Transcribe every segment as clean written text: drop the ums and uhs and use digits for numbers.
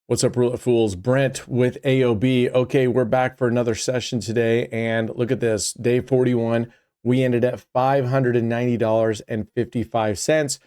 What's up, Roulette Fools? Brent with AOB. Okay, we're back for another session today, and look at this. Day 41, we ended at $590.55.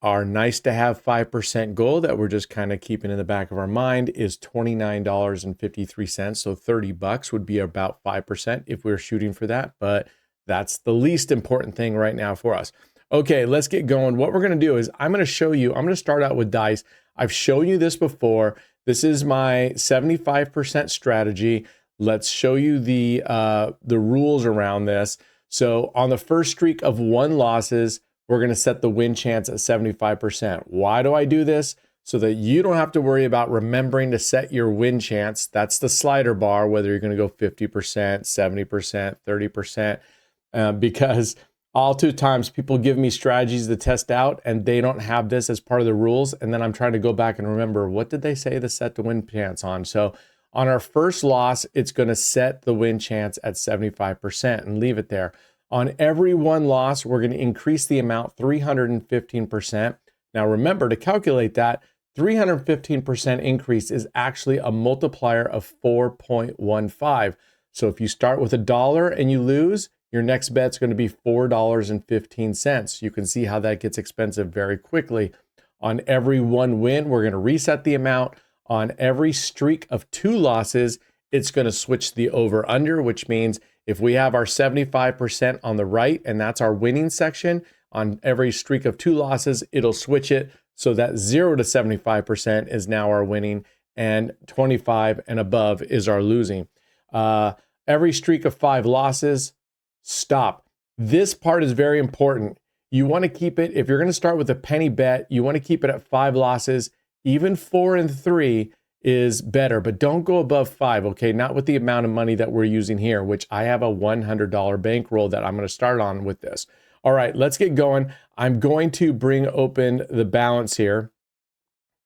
Our nice to have 5% goal that we're just kind of keeping in the back of our mind is $29.53. So 30 bucks would be about 5% if we're shooting for that, but that's the least important thing right now for us. Okay, let's get going. What we're going to do is I'm going to show you, I'm going to start out with dice. I've shown you this before. This is my 75% strategy. Let's show you the rules around this. So on the first streak of 1 losses, we're going to set the win chance at 75%. Why do I do this? So that you don't have to worry about remembering to set your win chance. That's the slider bar, whether you're going to go 50%, 70%, 30%, because all too times people give me strategies to test out and they don't have this as part of the rules. And then I'm trying to go back and remember, what did they say to set the win chance on? So on our first loss, it's going to set the win chance at 75% and leave it there. On every 1 loss, we're going to increase the amount 315%. Now remember, to calculate that, 315% increase is actually a multiplier of 4.15. So if you start with $1 and you lose, your next bet's going to be $4.15. You can see how that gets expensive very quickly. On every 1 win, we're going to reset the amount. On every streak of 2 losses, it's going to switch the over-under, which means if we have our 75% on the right, and that's our winning section, on every streak of 2 losses, it'll switch it so that 0 to 75% is now our winning, and 25 and above is our losing. Every streak of 5 losses, stop. This part is very important. You want to keep it, if you're going to start with a penny bet, you want to keep it at 5 losses. Even 4 and 3 is better, but don't go above 5, okay? Not with the amount of money that we're using here, which I have a $100 bankroll that I'm going to start on with this. All right, let's get going. I'm going to bring open the balance here.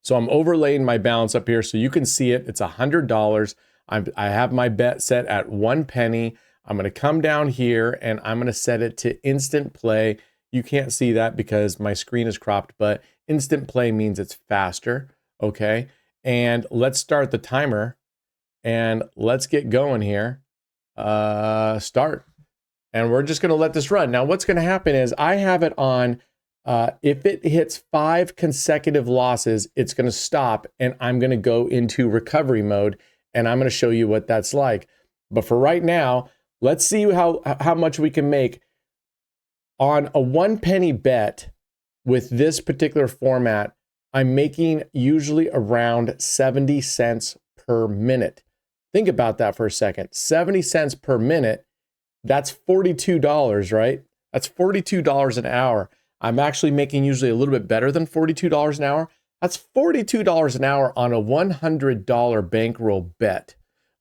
So I'm overlaying my balance up here so you can see it. It's $100. I have my bet set at 1 penny. I'm going to come down here and I'm going to set it to instant play. You can't see that because my screen is cropped, but instant play means it's faster, okay? And let's start the timer and let's get going here. Start. And we're just going to let this run. Now, what's going to happen is I have it on, if it hits 5 consecutive losses, it's going to stop and I'm going to go into recovery mode and I'm going to show you what that's like. But for right now, let's see how much we can make on a 1 penny bet with this particular format. I'm making usually around 70 cents per minute. Think about that for a second. 70 cents per minute, that's $42, right? That's $42 an hour. I'm actually making usually a little bit better than $42 an hour. That's $42 an hour on a $100 bankroll bet,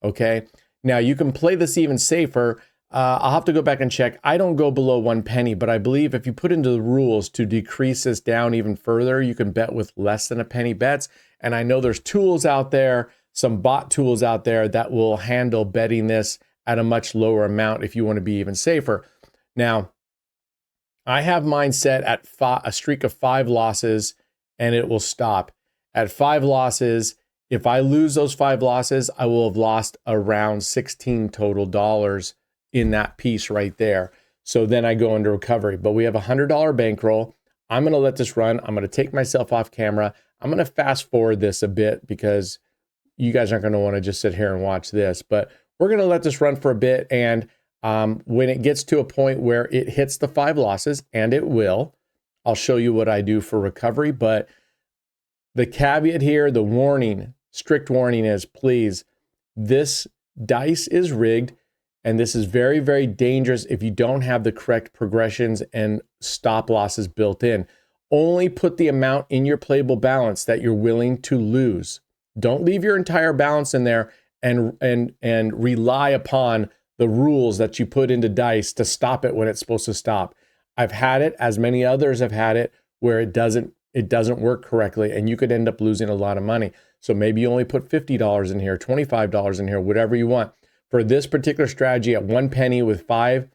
okay? Now, you can play this even safer. I'll have to go back and check. I don't go below 1 penny, but I believe if you put into the rules to decrease this down even further, you can bet with less than a penny bets. And I know there's tools out there, some bot tools out there that will handle betting this at a much lower amount if you want to be even safer. Now, I have mine set at a streak of 5 losses and it will stop. At 5 losses, if I lose those 5 losses, I will have lost around 16 total dollars in that piece right there. So then I go into recovery, but we have a $100 bankroll. I'm going to let this run. I'm going to take myself off camera. I'm going to fast forward this a bit because you guys aren't going to want to just sit here and watch this, but we're going to let this run for a bit. And when it gets to a point where it hits the 5 losses, and it will, I'll show you what I do for recovery. But the caveat here, the warning, strict warning is, please, this dice is rigged. And this is very, very dangerous if you don't have the correct progressions and stop losses built in. Only put the amount in your playable balance that you're willing to lose. Don't leave your entire balance in there and rely upon the rules that you put into dice to stop it when it's supposed to stop. I've had it, as many others have had it, where it doesn't work correctly and you could end up losing a lot of money. So maybe you only put $50 in here, $25 in here, whatever you want. For this particular strategy at 1 penny with 5,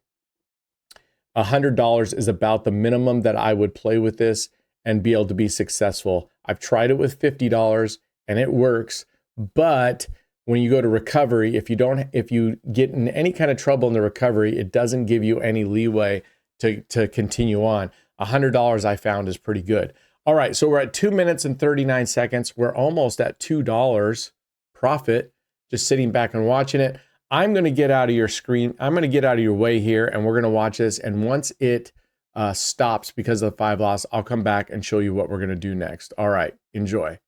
$100 is about the minimum that I would play with this and be able to be successful. I've tried it with $50 and it works, But when you go to recovery, if you get in any kind of trouble in the recovery, it doesn't give you any leeway to continue on. $100 I found is pretty good. All right, so we're at 2 minutes and 39 seconds. We're almost at $2 profit, just sitting back and watching it. I'm going to get out of your screen. I'm going to get out of your way here, and we're going to watch this. And once it stops because of the 5 loss, I'll come back and show you what we're going to do next. All right, enjoy.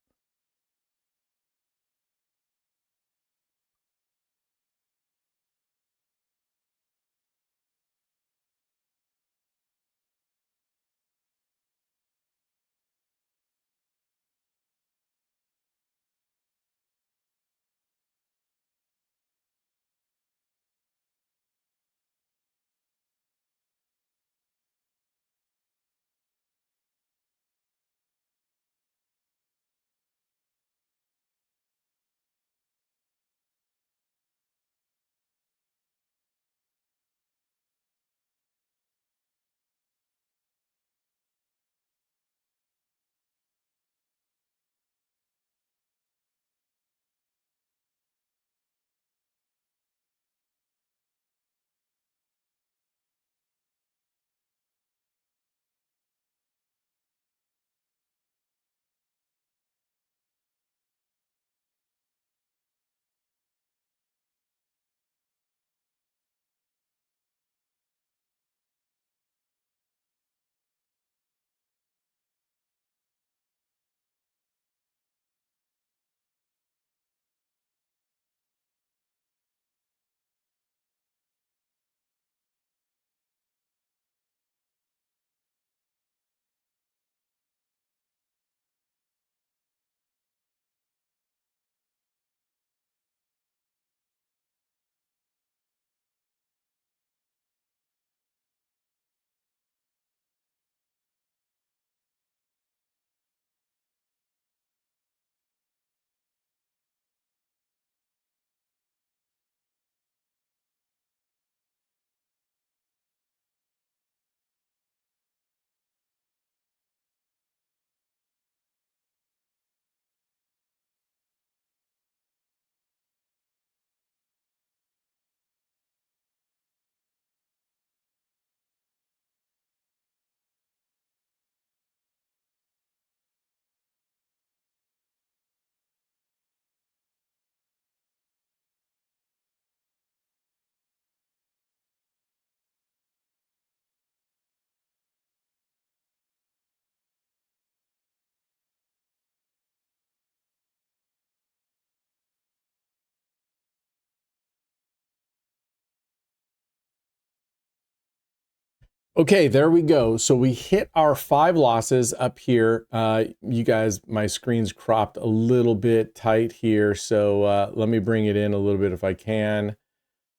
Okay, there we go. So we hit our 5 losses up here. You guys, my screen's cropped a little bit tight here. So let me bring it in a little bit if I can.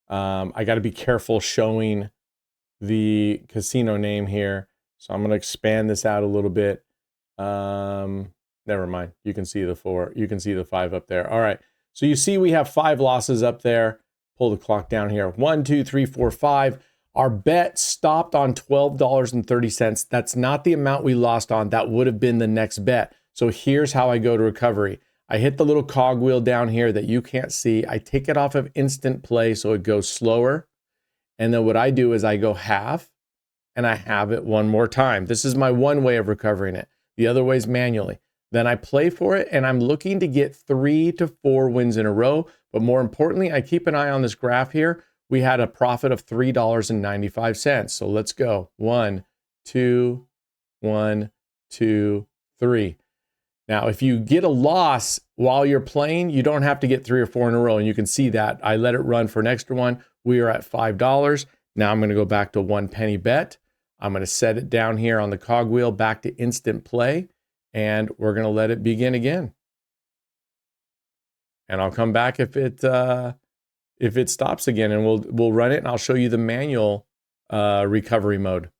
I got to be careful showing the casino name here. So I'm going to expand this out a little bit. Never mind. You can see the 4. You can see the 5 up there. All right. So you see we have 5 losses up there. Pull the clock down here. 1, 2, 3, 4, 5. Our bet stopped on $12.30. That's not the amount we lost on. That would have been the next bet. So here's how I go to recovery. I hit the little cogwheel down here that you can't see. I take it off of instant play so it goes slower. And then what I do is I go half and I have it one more time. This is my one way of recovering it. The other way is manually. Then I play for it and I'm looking to get 3 to 4 wins in a row. But more importantly, I keep an eye on this graph here. We had a profit of $3.95. So let's go. 1, 2, 1, 2, 3. Now, if you get a loss while you're playing, you don't have to get 3 or 4 in a row. And you can see that I let it run for an extra one. We are at $5. Now I'm going to go back to 1 penny bet. I'm going to set it down here on the cogwheel back to instant play. And we're going to let it begin again. And I'll come back if it stops again, and we'll run it, and I'll show you the manual recovery mode.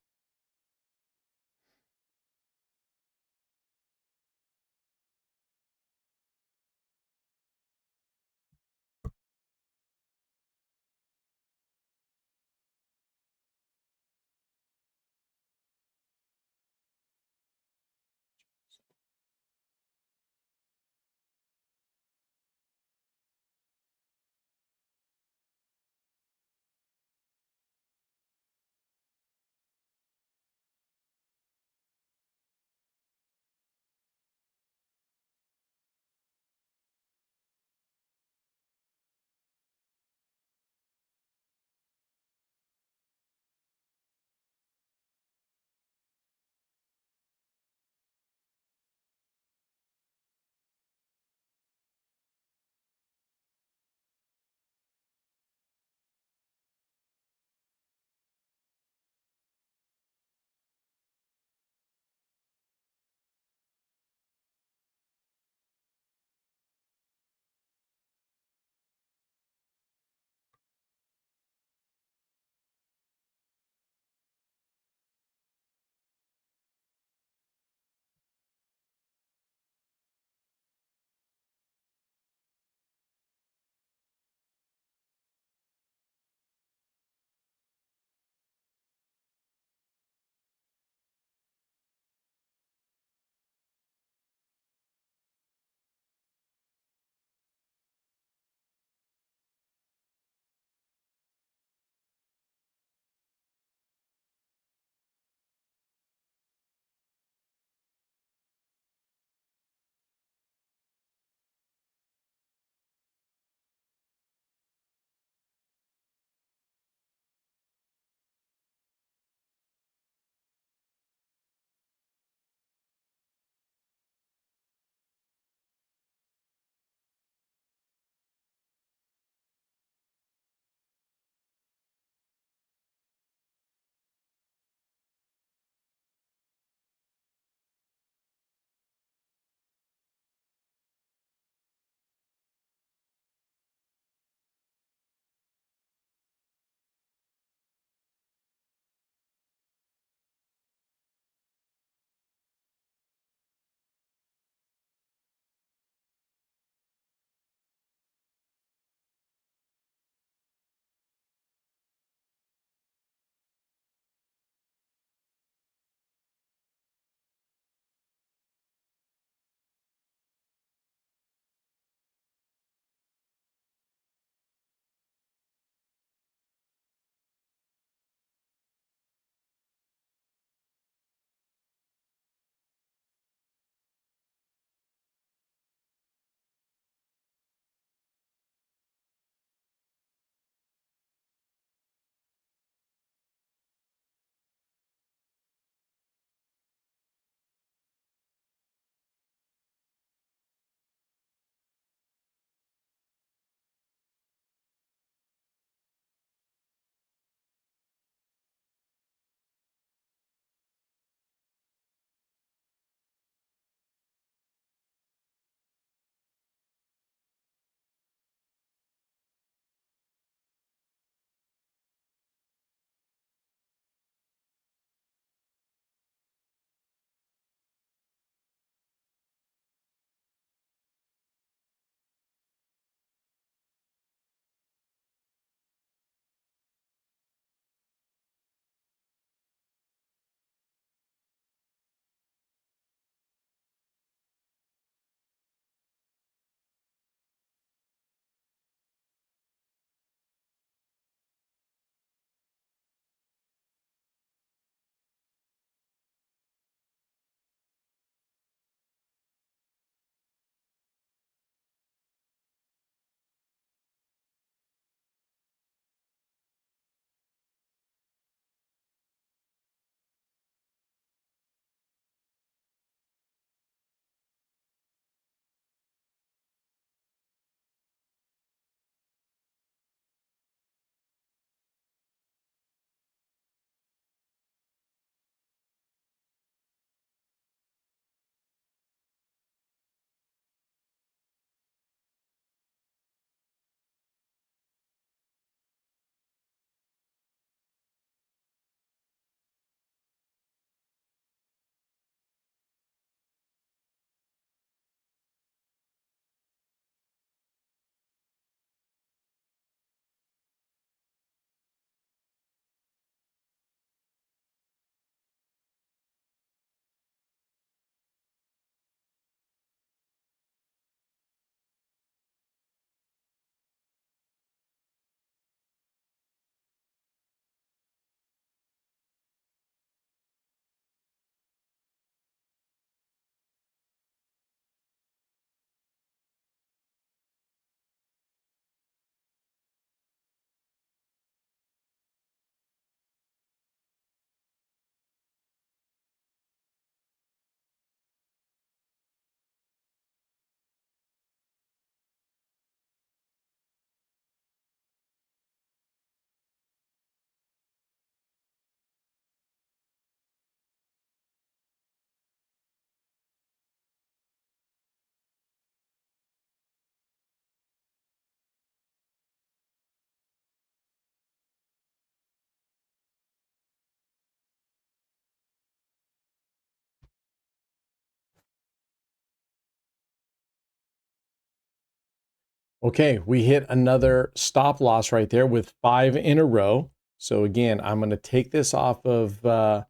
Okay, we hit another stop loss right there with 5 in a row. So again, I'm going to take this off of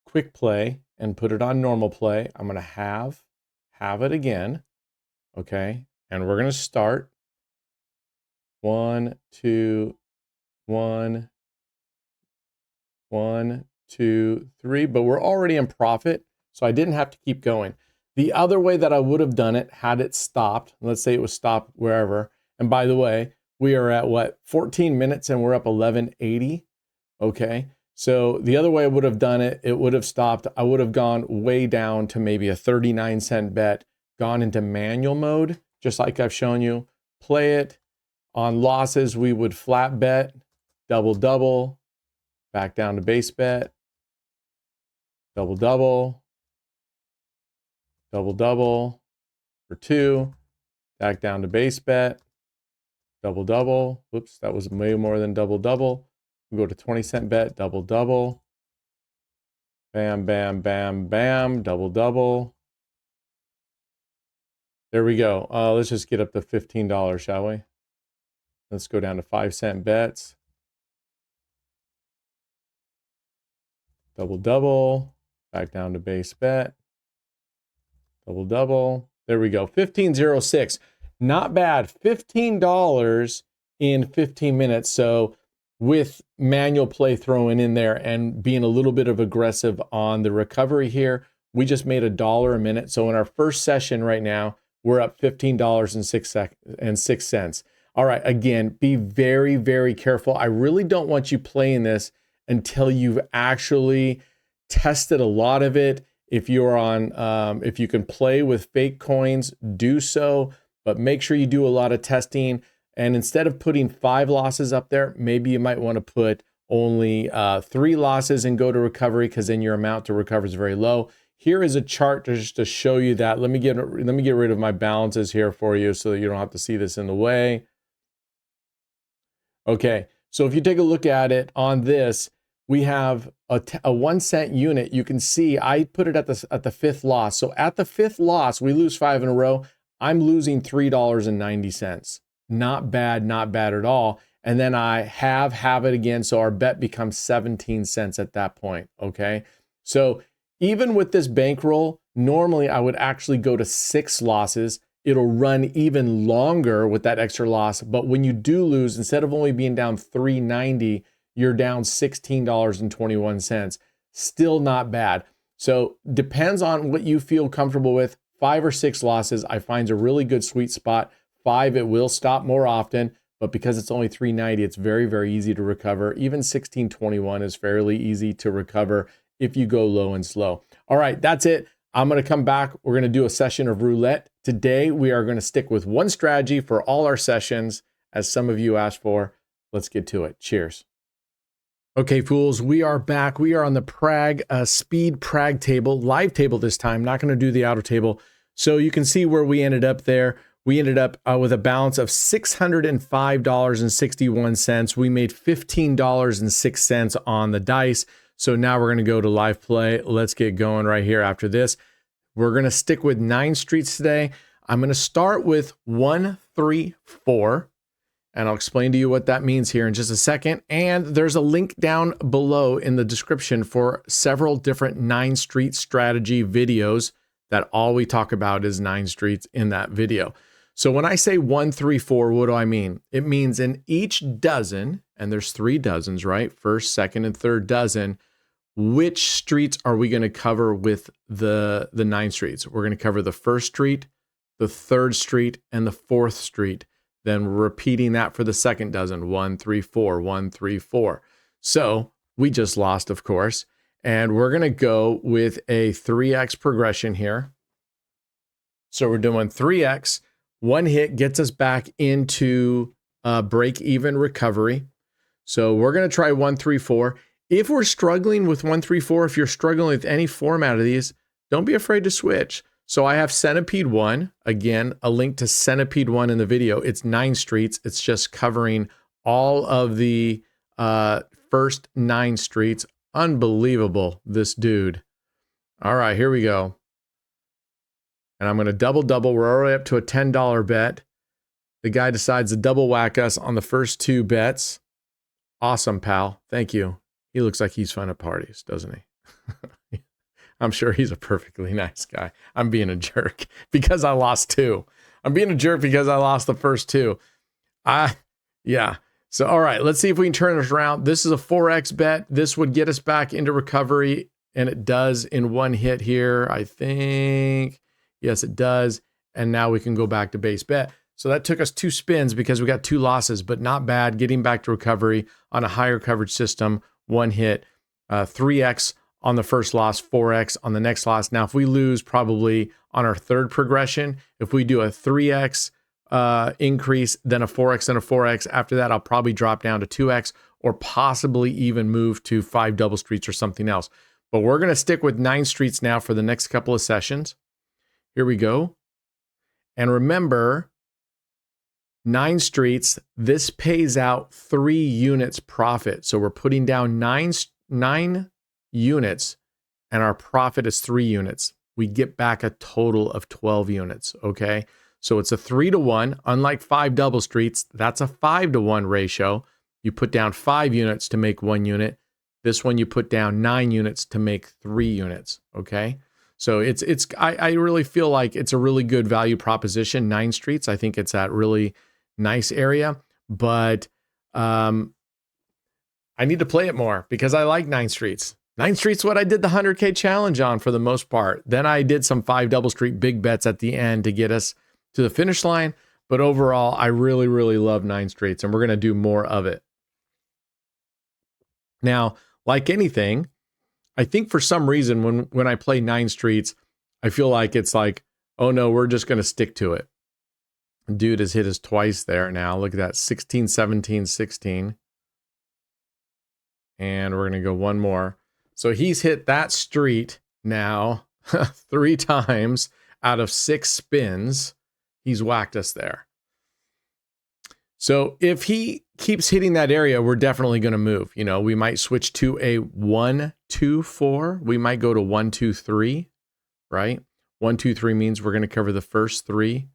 quick play and put it on normal play. I'm going to have it again. Okay, and we're going to start 1, 2, 1, 1, 2, 3, but we're already in profit, so I didn't have to keep going. The other way that I would have done it had it stopped, let's say it was stopped wherever, and by the way, we are at what, 14 minutes and we're up 1180, okay? So the other way I would have done it, it would have stopped. I would have gone way down to maybe a 39-cent bet, gone into manual mode, just like I've shown you, play it. On losses, we would flat bet, double, double, back down to base bet, double, double, double, double for 2, back down to base bet, double, double. Whoops, that was way more than double, double. We go to 20-cent bet, double, double. Bam, bam, bam, bam, double, double. There we go. Let's just get up to $15, shall we? Let's go down to 5-cent bets. Double, double, back down to base bet. Double, double. There we go. 15.06. Not bad. $15 in 15 minutes. So with manual play thrown in there and being a little bit of aggressive on the recovery here, we just made $1 a minute. So in our first session right now, we're up $15.06. All right, again, be very, very careful. I really don't want you playing this until you've actually tested a lot of it. If you're on, if you can play with fake coins, do so, but make sure you do a lot of testing. And instead of putting 5 losses up there, maybe you might want to put only 3 losses and go to recovery, because then your amount to recover is very low. Here is a chart just to show you that. Let me get rid of my balances here for you so that you don't have to see this in the way. Okay, so if you take a look at it on this, we have a 1 cent unit. You can see I put it at the 5th loss. So at the 5th loss, we lose 5 in a row. I'm losing $3.90. Not bad, not bad at all. And then I have it again. So our bet becomes 17 cents at that point. Okay, so even with this bankroll, normally I would actually go to 6 losses. It'll run even longer with that extra loss. But when you do lose, instead of only being down $3.90, you're down $16.21. Still not bad. So depends on what you feel comfortable with. 5 or 6 losses, I find a really good sweet spot. 5, it will stop more often, but because it's only $3.90, it's very, very easy to recover. Even $16.21 is fairly easy to recover if you go low and slow. All right, that's it. I'm going to come back. We're going to do a session of roulette. Today, we are going to stick with one strategy for all our sessions, as some of you asked for. Let's get to it. Cheers. Okay, fools, we are back. We are on the Prague, speed Prague table, live table this time, not going to do the auto table. So you can see where we ended up there. We ended up with a balance of $605.61. We made $15.06 on the dice. So now we're going to go to live play. Let's get going right here after this. We're going to stick with 9 streets today. I'm going to start with 1, 3, 4. And I'll explain to you what that means here in just a second. And there's a link down below in the description for several different 9 street strategy videos that all we talk about is 9 streets in that video. So when I say 1, 3, 4, what do I mean? It means in each dozen, and there's 3 dozens, right? First, second, and third dozen, which streets are we going to cover with the 9 streets? We're going to cover the first street, the third street, and the fourth street. Then repeating that for the second dozen, 1, 3, 4, 1, 3, 4. So we just lost, of course, and we're going to go with a 3x progression here. So we're doing 3x. 1 hit gets us back into break-even recovery. So we're going to try 1, 3, 4. If we're struggling with 1, 3, 4, if you're struggling with any format of these, don't be afraid to switch. So I have Centipede 1, again, a link to Centipede 1 in the video. It's 9 streets. It's just covering all of the first 9 streets. Unbelievable, this dude. All right, here we go. And I'm going to double. We're already up to a $10 bet. The guy decides to double whack us on the first 2 bets. Awesome, pal. Thank you. He looks like he's fun at parties, doesn't he? I'm sure he's a perfectly nice guy. I'm being a jerk because I lost 2. I'm being a jerk because I lost the first 2. Yeah. So, all right, let's see if we can turn this around. This is a 4X bet. This would get us back into recovery, and it does in one hit here, I think. Yes, it does. And now we can go back to base bet. So that took us 2 spins because we got 2 losses, but not bad. Getting back to recovery on a higher coverage system, 1 hit, 3X on the first loss, 4X on the next loss. Now, if we lose probably on our 3rd progression, if we do a 3X increase, then a 4X, then a 4X, after that, I'll probably drop down to 2X or possibly even move to 5 double streets or something else. But we're going to stick with 9 streets now for the next couple of sessions. Here we go. And remember, 9 streets, this pays out 3 units profit. So we're putting down 9 units and our profit is 3 units. We get back a total of 12 units, okay? So it's a 3-to-1, unlike 5 double streets, that's a 5-to-1 ratio. You put down 5 units to make 1 unit. This one you put down 9 units to make 3 units, okay? So I really feel like it's a really good value proposition, 9 streets. I think it's that really nice area, but I need to play it more because I like 9 streets. 9 streets, what I did the 100K challenge on for the most part. Then I did some 5 double street big bets at the end to get us to the finish line. But overall, I really, really love 9 streets, and we're going to do more of it. Now, like anything, I think for some reason when I play 9 streets, I feel like it's like, oh no, we're just going to stick to it. Dude has hit us twice there now. Look at that, 16, 17, 16. And we're going to go one more. So he's hit that street now 3 times out of 6 spins. He's whacked us there. So if he keeps hitting that area, we're definitely going to move. You know, we might switch to a 1, 2, 4. We might go to 1, 2, 3, right? 1, 2, 3 means we're going to cover the first 3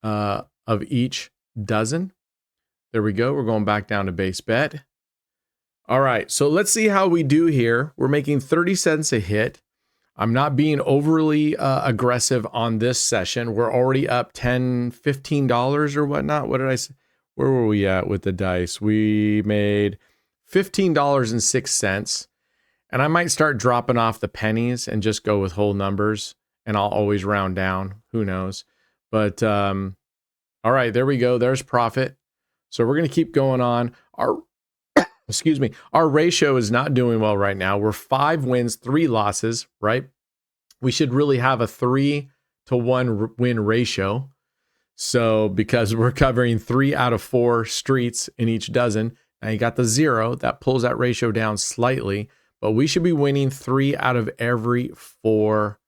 of each dozen. There we go. We're going back down to base bet. All right, so let's see how we do here. We're making 30 cents a hit. I'm not being overly aggressive on this session. We're already up $10, $15 or whatnot. What did I say? Where were we at with the dice? We made $15.06. And I might start dropping off the pennies and just go with whole numbers. And I'll always round down. Who knows? But all right, there we go. There's profit. So we're going to keep going on. Our ratio is not doing well right now. We're 5 wins, 3 losses, right? We should really have a 3-to-1 win ratio. So because we're covering 3 out of 4 streets in each dozen, and you got the 0, that pulls that ratio down slightly, but we should be winning 3 out of every 4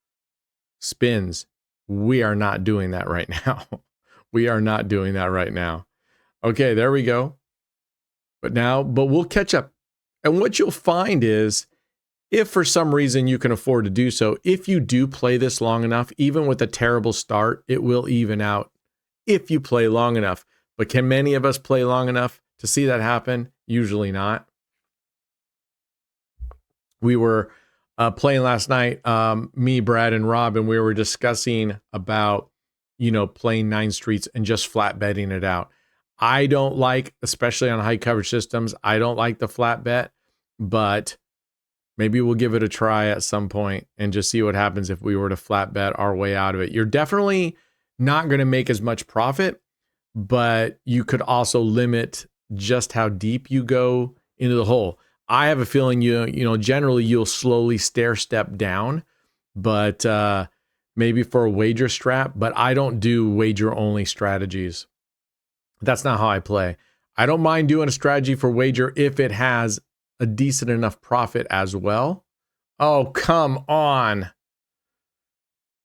spins. We are not doing that right now. We are not doing that right now. Okay, there we go. But we'll catch up. And what you'll find is, if for some reason you can afford to do so, if you do play this long enough, even with a terrible start, it will even out if you play long enough. But can many of us play long enough to see that happen? Usually not. We were playing last night, me, Brad, and Rob, and we were discussing about, playing 9 streets and just flat betting it out. I don't like, especially on high coverage systems, I don't like the flat bet, but maybe we'll give it a try at some point and just see what happens if we were to flat bet our way out of it. You're definitely not going to make as much profit, but you could also limit just how deep you go into the hole. I have a feeling generally you'll slowly stair step down, but maybe for a wager strat, but I don't do wager only strategies. That's not how I play. I don't mind doing a strategy for wager if it has a decent enough profit as well. Oh, come on.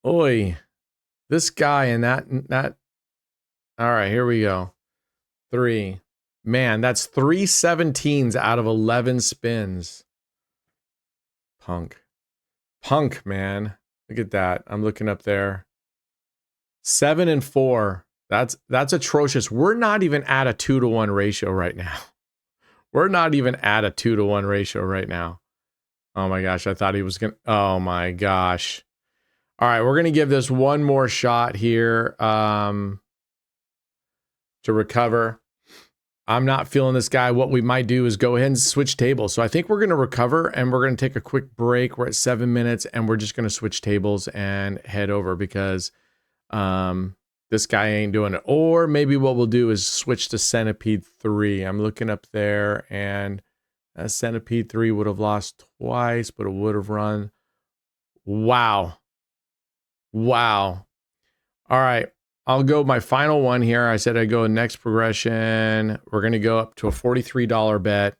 Oi. This guy and that. All right, here we go. 3. Man, that's 3 17s out of 11 spins. Punk, man. Look at that. I'm looking up there. 7 and 4. That's atrocious. We're not even at a 2-to-1 ratio right now. We're not even at a 2-to-1 ratio right now. Oh my gosh, I thought he was gonna. Oh my gosh. All right, we're gonna give this one more shot here to recover. I'm not feeling this guy. What we might do is go ahead and switch tables. So I think we're going to recover and we're going to take a quick break. We're at 7 minutes and we're just going to switch tables and head over because this guy ain't doing it. Or maybe what we'll do is switch to Centipede 3. I'm looking up there and Centipede 3 would have lost twice, but it would have run. Wow. Wow. All right. I'll go my final one here. I said I'd go next progression. We're going to go up to a $43 bet.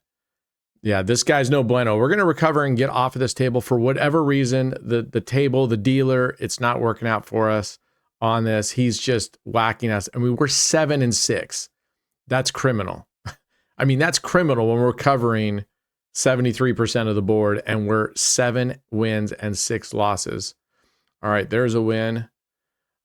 Yeah, this guy's no bueno. We're going to recover and get off of this table for whatever reason. The table, the dealer, it's not working out for us on this. He's just whacking us. I mean, we're 7-6. That's criminal. I mean, that's criminal when we're covering 73% of the board and we're 7 wins and 6 losses. All right, there's a win.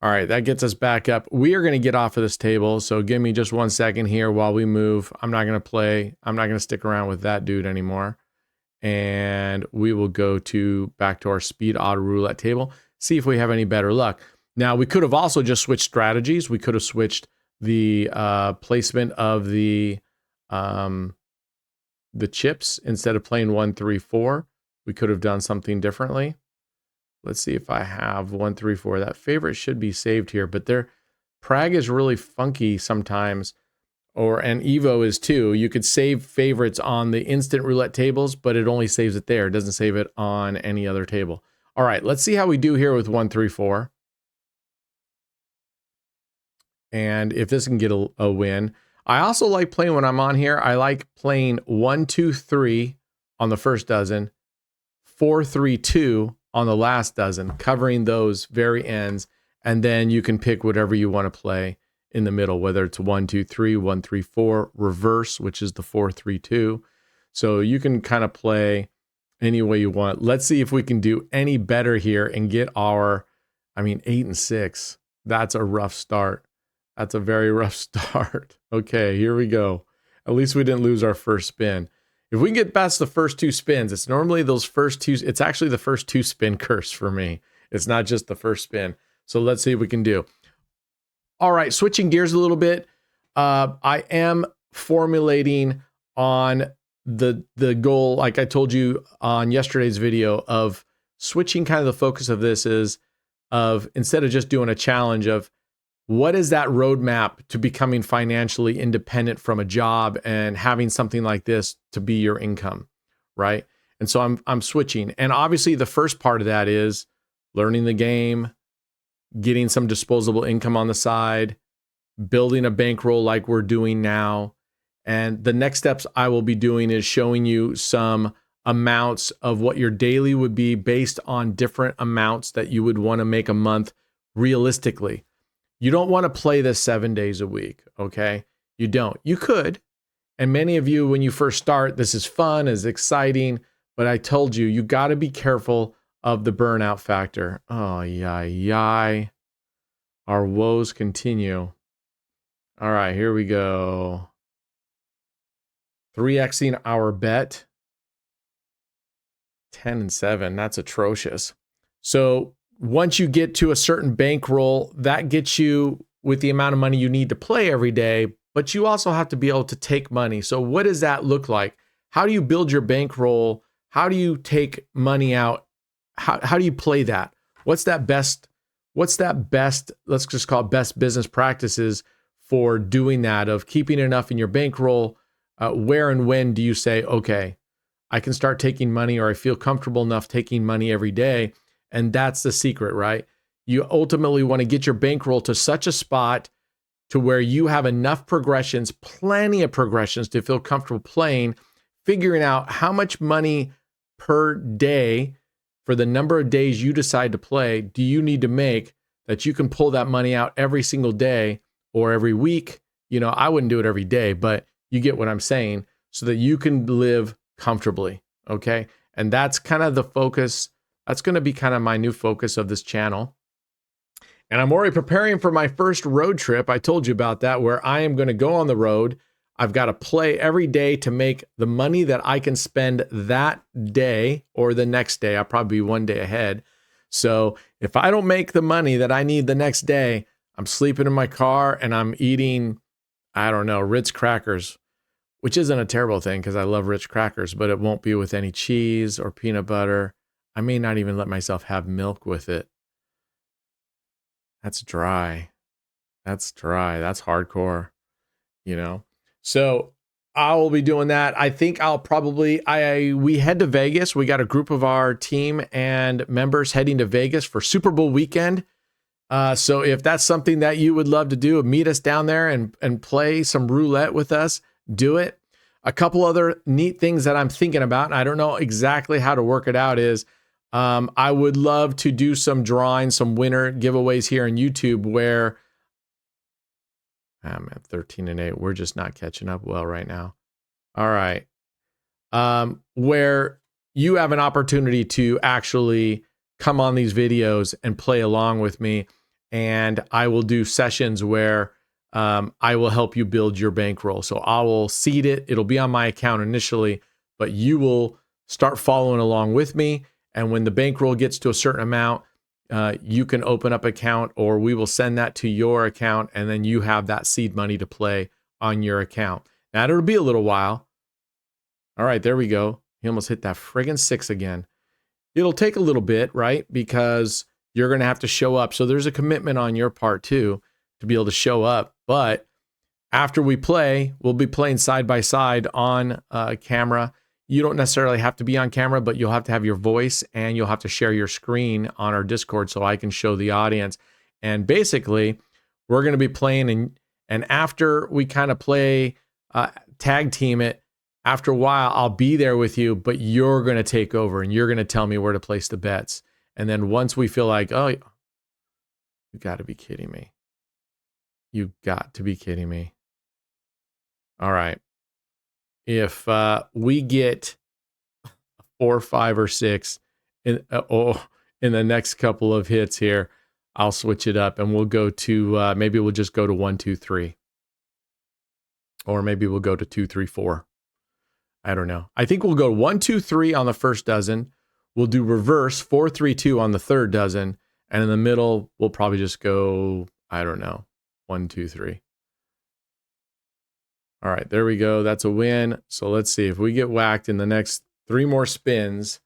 All right, that gets us back up. We are going to get off of this table, so give me just 1 second here while we move. I'm not going to play. I'm not going to stick around with that dude anymore. And we will go back to our speed auto roulette table, see if we have any better luck. Now, we could have also just switched strategies. We could have switched the placement of the chips. Instead of playing 1, 3, 4, we could have done something differently. Let's see if I have 1, 3, 4. That favorite should be saved here, but Prag is really funky sometimes, and Evo is too. You could save favorites on the instant roulette tables, but it only saves it there. It doesn't save it on any other table. All right, let's see how we do here with 1, 3, 4. And if this can get a win. I also like playing when I'm on here. I like playing 1, 2, 3 on the first dozen, 4, 3, 2 on the last dozen, covering those very ends. And then you can pick whatever you want to play in the middle, whether it's 1, 2, 3, 1, 3, 4, reverse, which is the 4, 3, 2. So you can kind of play any way you want. Let's see if we can do any better here and get 8-6. That's a rough start. That's a very rough start. Okay, here we go. At least we didn't lose our first spin. If we can get past the first 2 spins, it's normally those first 2. It's actually the first 2 spin curse for me. It's not just the first spin. So let's see what we can do. All right, switching gears a little bit. I am formulating on the goal, like I told you on yesterday's video, of switching kind of the focus of this is of instead of just doing a challenge of what is that roadmap to becoming financially independent from a job and having something like this to be your income, right? And so I'm switching. And obviously the first part of that is learning the game, getting some disposable income on the side, building a bankroll like we're doing now. And the next steps I will be doing is showing you some amounts of what your daily would be based on different amounts that you would want to make a month realistically. You don't want to play this 7 days a week, okay? You don't. You could. And many of you, when you first start, this is fun, is exciting, but I told you got to be careful of the burnout factor. Oh, yay. Our woes continue. All right, here we go. 3xing our bet. 10-7, that's atrocious. So once you get to a certain bankroll, that gets you with the amount of money you need to play every day, but you also have to be able to take money. So what does that look like? How do you build your bankroll? How do you take money out? How do you play that? What's that best, let's just call it best business practices for doing that, of keeping enough in your bankroll? Where and when do you say, okay, I can start taking money, or I feel comfortable enough taking money every day? And that's the secret, right? You ultimately want to get your bankroll to such a spot to where you have enough progressions, plenty of progressions to feel comfortable playing, figuring out how much money per day for the number of days you decide to play do you need to make that you can pull that money out every single day or every week. I wouldn't do it every day, but you get what I'm saying, so that you can live comfortably, okay? And that's kind of the focus. That's going to be kind of my new focus of this channel. And I'm already preparing for my first road trip. I told you about that, where I am going to go on the road. I've got to play every day to make the money that I can spend that day or the next day. I'll probably be one day ahead. So if I don't make the money that I need the next day, I'm sleeping in my car and I'm eating, I don't know, Ritz crackers, which isn't a terrible thing because I love Ritz crackers, but it won't be with any cheese or peanut butter. I may not even let myself have milk with it. That's dry. That's dry. That's hardcore, you know? So I will be doing that. I think I'll probably, we head to Vegas. We got a group of our team and members heading to Vegas for Super Bowl weekend. So if that's something that you would love to do, meet us down there and play some roulette with us, do it. A couple other neat things that I'm thinking about, and I don't know exactly how to work it out, is I would love to do some drawing, some winner giveaways here on YouTube where I'm at 13-8. We're just not catching up well right now. All right. Where you have an opportunity to actually come on these videos and play along with me. And I will do sessions where I will help you build your bankroll. So I will seed it. It'll be on my account initially, but you will start following along with me. And when the bankroll gets to a certain amount, you can open up an account, or we will send that to your account, and then you have that seed money to play on your account. Now, it'll be a little while. All right, there we go. He almost hit that friggin' 6 again. It'll take a little bit, right? Because you're going to have to show up. So there's a commitment on your part too to be able to show up. But after we play, we'll be playing side by side on camera. You don't necessarily have to be on camera, but you'll have to have your voice and you'll have to share your screen on our Discord so I can show the audience. And basically, we're going to be playing, and after we kind of play, tag team it, after a while, I'll be there with you, but you're going to take over and you're going to tell me where to place the bets. And then once we feel like, oh, you got to be kidding me. You got to be kidding me. All right. If we get 4, 5, or 6 in the next couple of hits here, I'll switch it up and we'll go to, maybe we'll just go to 1, 2, 3. Or maybe we'll go to 2, 3, 4. I don't know. I think we'll go 1, 2, 3 on the first dozen. We'll do reverse 4, 3, 2 on the third dozen. And in the middle, we'll probably just go, I don't know, 1, 2, 3. All right, there we go. That's a win. So let's see if we get whacked in the next 3 more spins,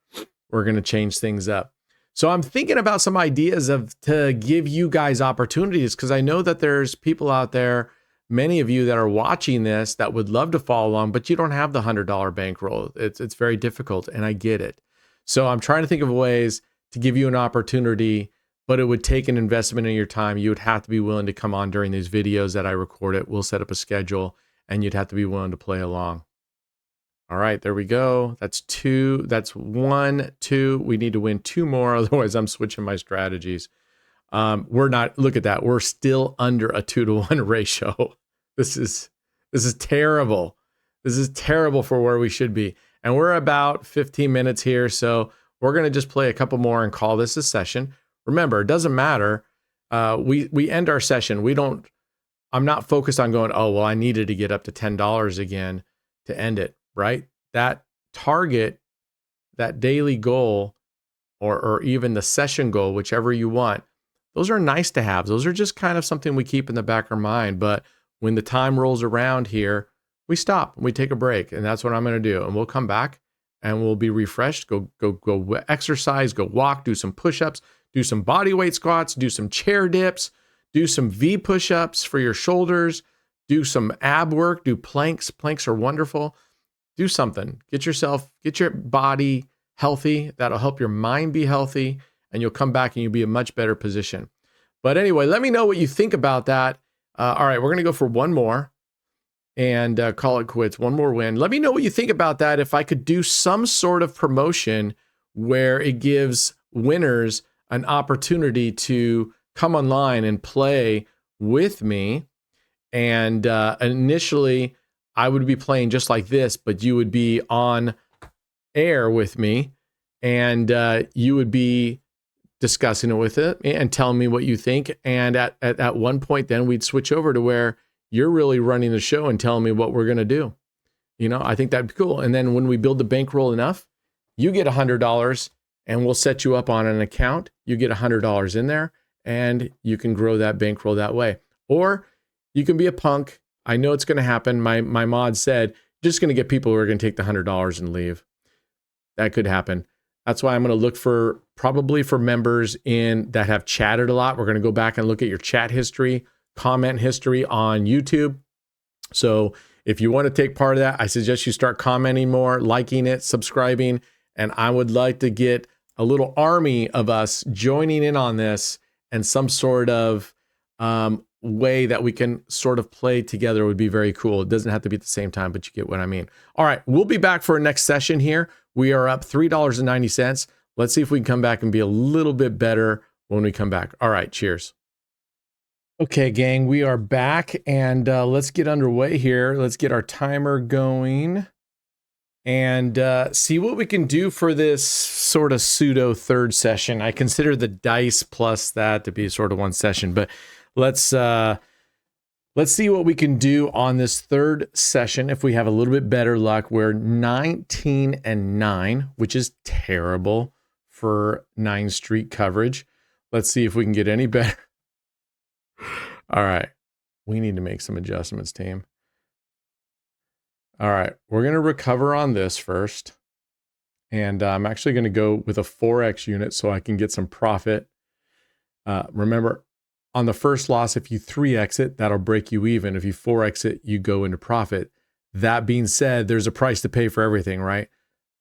we're going to change things up. So I'm thinking about some ideas to give you guys opportunities, because I know that there's people out there, many of you that are watching this, that would love to follow along, but you don't have the $100 bankroll. It's very difficult, and I get it. So I'm trying to think of ways to give you an opportunity, but it would take an investment in your time. You would have to be willing to come on during these videos that I record it. We'll set up a schedule, and you'd have to be willing to play along. All right, there we go. That's 2. That's 1, 2. We need to win 2 more. Otherwise, I'm switching my strategies. We're not, look at that. We're still under a 2-to-1 ratio. This is terrible. This is terrible for where we should be. And we're about 15 minutes here. So we're going to just play a couple more and call this a session. Remember, it doesn't matter. We end our session. I'm not focused on going, oh, well, I needed to get up to $10 again to end it, right? That target, that daily goal, or even the session goal, whichever you want, those are nice to have. Those are just kind of something we keep in the back of our mind. But when the time rolls around here, we stop, we take a break, and that's what I'm going to do. And we'll come back and we'll be refreshed, go exercise, go walk, do some push-ups, do some body weight squats, do some chair dips, do some V push-ups for your shoulders, do some ab work, do planks. Planks are wonderful. Do something. Get your body healthy. That'll help your mind be healthy, and you'll come back and you'll be in a much better position. But anyway, let me know what you think about that. All right, we're going to go for one more and call it quits. One more win. Let me know what you think about that. If I could do some sort of promotion where it gives winners an opportunity to come online and play with me. And initially, I would be playing just like this, but you would be on air with me, and you would be discussing it with it and telling me what you think. And at one point, then we'd switch over to where you're really running the show and telling me what we're going to do. I think that'd be cool. And then when we build the bankroll enough, you get $100 and we'll set you up on an account. You get $100 in there and you can grow that bankroll that way. Or you can be a punk. I know it's going to happen. My mod said, just going to get people who are going to take the $100 and leave. That could happen. That's why I'm going to look probably for members that have chatted a lot. We're going to go back and look at your chat history, comment history on YouTube. So if you want to take part of that, I suggest you start commenting more, liking it, subscribing. And I would like to get a little army of us joining in on this and some sort of way that we can sort of play together would be very cool. It doesn't have to be at the same time, but you get what I mean. All right, we'll be back for our next session here. We are up $3.90. Let's see if we can come back and be a little bit better when we come back. All right, cheers. Okay, gang, we are back and let's get underway here. Let's get our timer going and see what we can do for this sort of pseudo third session. I consider the dice plus that to be sort of one session, but let's see what we can do on this third session. If we have a little bit better luck, we're 19-9, which is terrible for 9 street coverage. Let's see if we can get any better. All right, we need to make some adjustments, team. All right, we're going to recover on this first. And I'm actually going to go with a 4X unit so I can get some profit. Remember, on the first loss, if you 3X it, that'll break you even. If you 4X it, you go into profit. That being said, there's a price to pay for everything, right?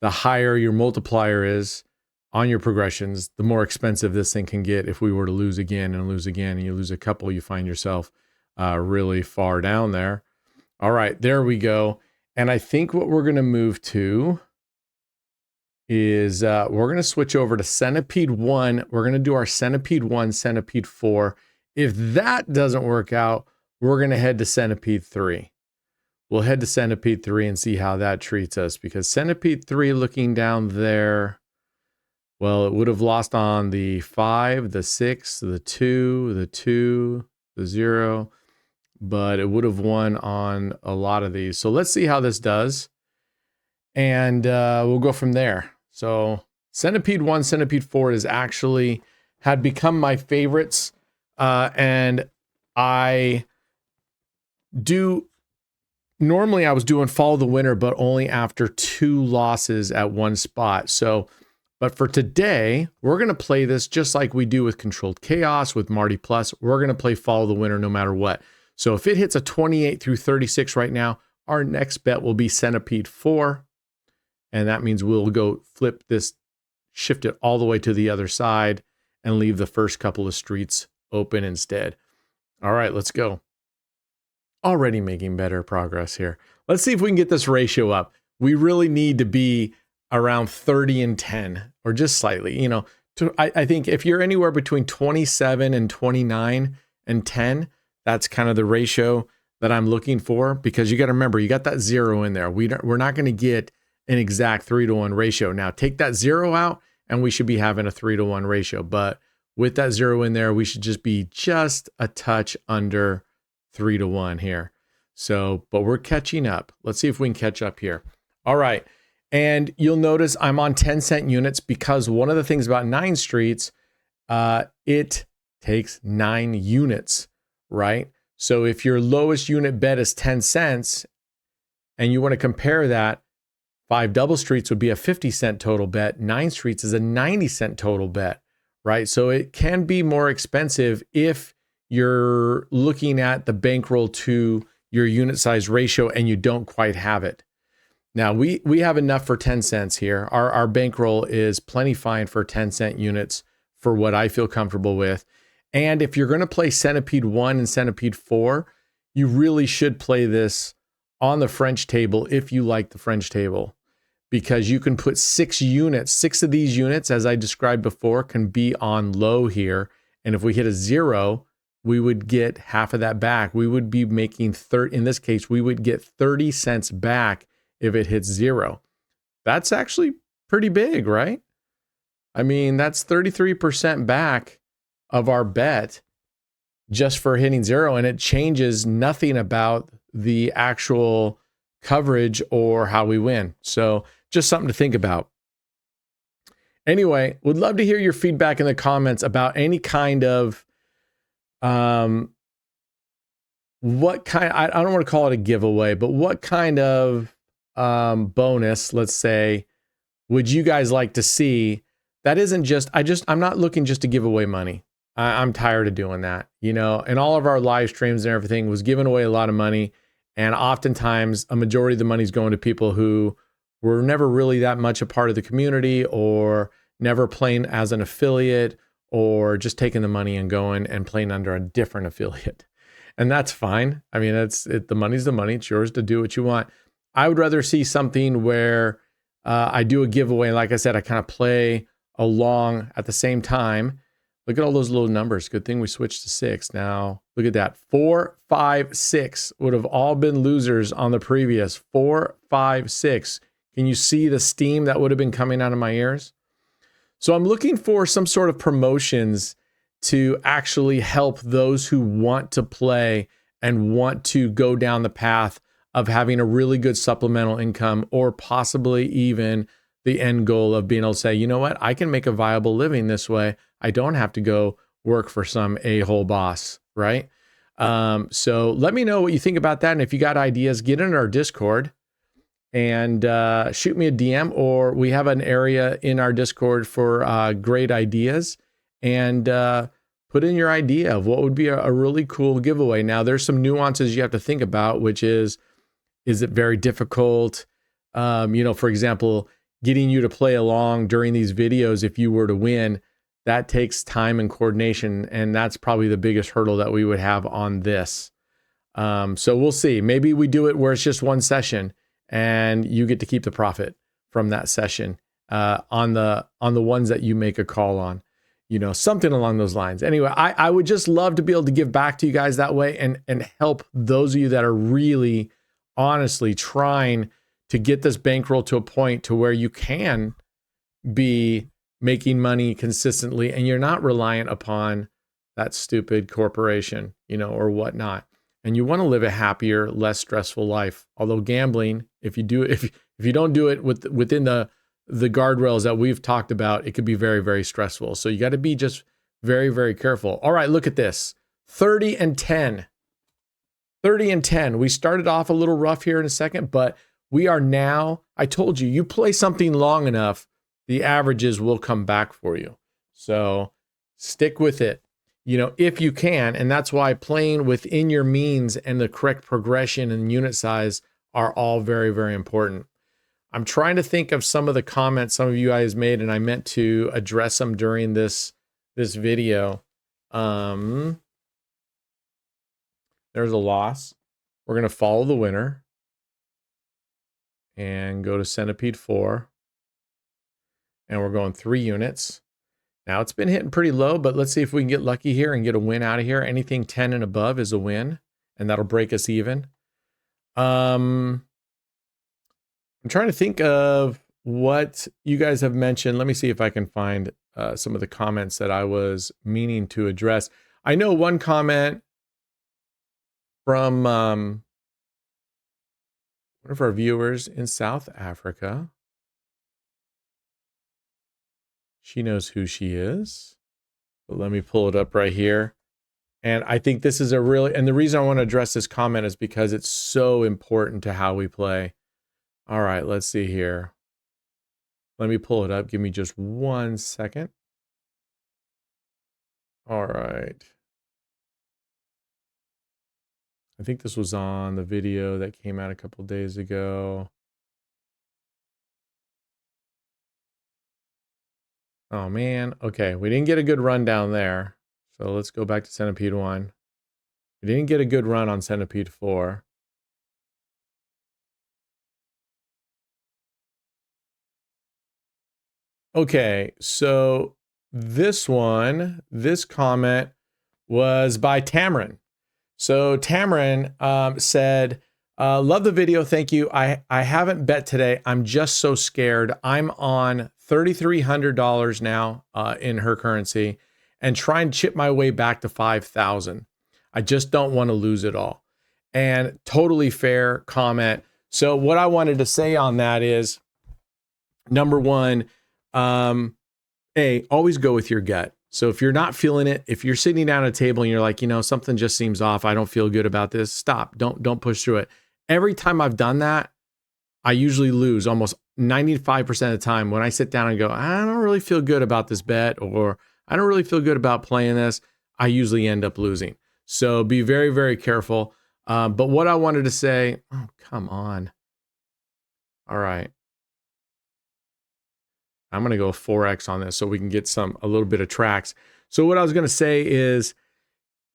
The higher your multiplier is on your progressions, the more expensive this thing can get. If we were to lose again and you lose a couple, you find yourself really far down there. All right, there we go. And I think what we're going to move to is we're going to switch over to Centipede 1. We're going to do our Centipede 1, Centipede 4. If that doesn't work out, we're going to head to Centipede 3. We'll head to Centipede 3 and see how that treats us, because Centipede 3, looking down there, well, it would have lost on the 5, the 6, the 2, the 2, the 0, but it would have won on a lot of these. So let's see how this does, and we'll go from there. So Centipede 1, Centipede 4 had become my favorites, and normally I was doing follow the winner, but only after 2 losses at one spot. But for today, we're going to play this just like we do with Controlled Chaos, with Marty Plus. We're going to play follow the winner no matter what. So if it hits a 28 through 36 right now, our next bet will be Centipede 4. And that means we'll go flip this, shift it all the way to the other side and leave the first couple of streets open instead. All right, let's go. Already making better progress here. Let's see if we can get this ratio up. We really need to be around 30-10 or just slightly. I think if you're anywhere between 27 and 29 and 10, that's kind of the ratio that I'm looking for, because you got to remember, you got that 0 in there. We're not going to get an exact 3-to-1 ratio. Now take that 0 out and we should be having a 3-to-1 ratio. But with that 0 in there, we should just be just a touch under 3-to-1 here. So, but we're catching up. Let's see if we can catch up here. All right. And you'll notice I'm on 10-cent units, because one of the things about 9 streets, it takes 9 units, right? So if your lowest unit bet is 10 cents and you want to compare that, 5 double streets would be a 50-cent total bet. 9 streets is a 90-cent total bet, right? So it can be more expensive if you're looking at the bankroll to your unit size ratio and you don't quite have it. Now, we have enough for 10 cents here. Our bankroll is plenty fine for 10-cent units for what I feel comfortable with. And if you're going to play Centipede 1 and Centipede 4, you really should play this on the French table if you like the French table, because you can put 6 units. 6 of these units, as I described before, can be on low here. And if we hit a 0, we would get half of that back. We would be making in this case, we would get 30 cents back if it hits 0. That's actually pretty big, right? I mean, that's 33% back of our bet just for hitting zero, and it changes nothing about the actual coverage or how we win. So just something to think about. Anyway, would love to hear your feedback in the comments about any kind of what kind, I don't want to call it a giveaway, but what kind of bonus, let's say, would you guys like to see? That isn't just, I'm not looking just to give away money. I'm tired of doing that, you know, and all of our live streams and everything was giving away a lot of money. And oftentimes a majority of the money is going to people who were never really that much a part of the community, or never playing as an affiliate, or just taking the money and going and playing under a different affiliate. And that's fine. I mean, the money's the money. It's yours to do what you want. I would rather see something where I do a giveaway. Like I said, I kind of play along at the same time. Look at all those little numbers. Good thing we switched to 6. Now, look at that. 4, 5, 6 would have all been losers on the previous. 4, 5, 6. Can you see the steam that would have been coming out of my ears? So I'm looking for some sort of promotions to actually help those who want to play and want to go down the path of having a really good supplemental income, or possibly even the end goal of being able to say, you know what, I can make a viable living this way. I don't have to go work for some a-hole boss, right? So let me know what you think about that. And if you got ideas, get in our Discord and shoot me a DM, or we have an area in our Discord for great ideas, and put in your idea of what would be a really cool giveaway. Now, there's some nuances you have to think about, which is it very difficult? You know, for example, getting you to play along during these videos, if you were to win, that takes time and coordination, and that's probably the biggest hurdle that we would have on this. So we'll see. Maybe we do it where it's just one session, and you get to keep the profit from that session on the ones that you make a call on, you know, something along those lines. Anyway, I would just love to be able to give back to you guys that way, and help those of you that are really honestly trying to get this bankroll to a point to where you can be making money consistently, and you're not reliant upon that stupid corporation, you know, or whatnot. And you want to live a happier, less stressful life. Although gambling, if you don't do it within the guardrails that we've talked about, it could be very, very stressful. So you got to be just very, very careful. All right, look at this. 30 and 10. 30 and 10. We started off a little rough here in a second, but we are now, I told you, you play something long enough, the averages will come back for you. So stick with it, you know, if you can. And that's why playing within your means and the correct progression and unit size are all very, very important. I'm trying to think of some of the comments some of you guys made, and I meant to address them during this video. There's a loss. We're going to follow the winner and go to Centipede 4. And we're going 3 units. Now it's been hitting pretty low, but let's see if we can get lucky here and get a win out of here. Anything 10 and above is a win, and that'll break us even. I'm trying to think of what you guys have mentioned. Let me see if I can find some of the comments that I was meaning to address. I know one comment from one of our viewers in South Africa. She knows who she is. But let me pull it up right here. And I think this is and the reason I want to address this comment is because it's so important to how we play. All right, let's see here. Let me pull it up. Give me just 1 second. All right. I think this was on the video that came out a couple days ago. Oh man, okay, we didn't get a good run down there. So let's go back to Centipede 1. We didn't get a good run on Centipede 4. Okay, so this comment was by Tamarin. So Tamarin said, love the video, thank you. I haven't bet today. I'm just so scared. I'm on $3,300 now in her currency and try and chip my way back to 5,000. I just don't want to lose it all. And totally fair comment. So what I wanted to say on that is, number one, always go with your gut. So if you're not feeling it, if you're sitting down at a table and you're like, something just seems off, I don't feel good about this, stop. Don't push through it. Every time I've done that, I usually lose almost 95% of the time. When I sit down and go, I don't really feel good about this bet, or I don't really feel good about playing this, I usually end up losing. So be very, very careful. But what I wanted to say, oh, come on. All right. I'm going to go 4X on this so we can get a little bit of tracks. So what I was going to say is,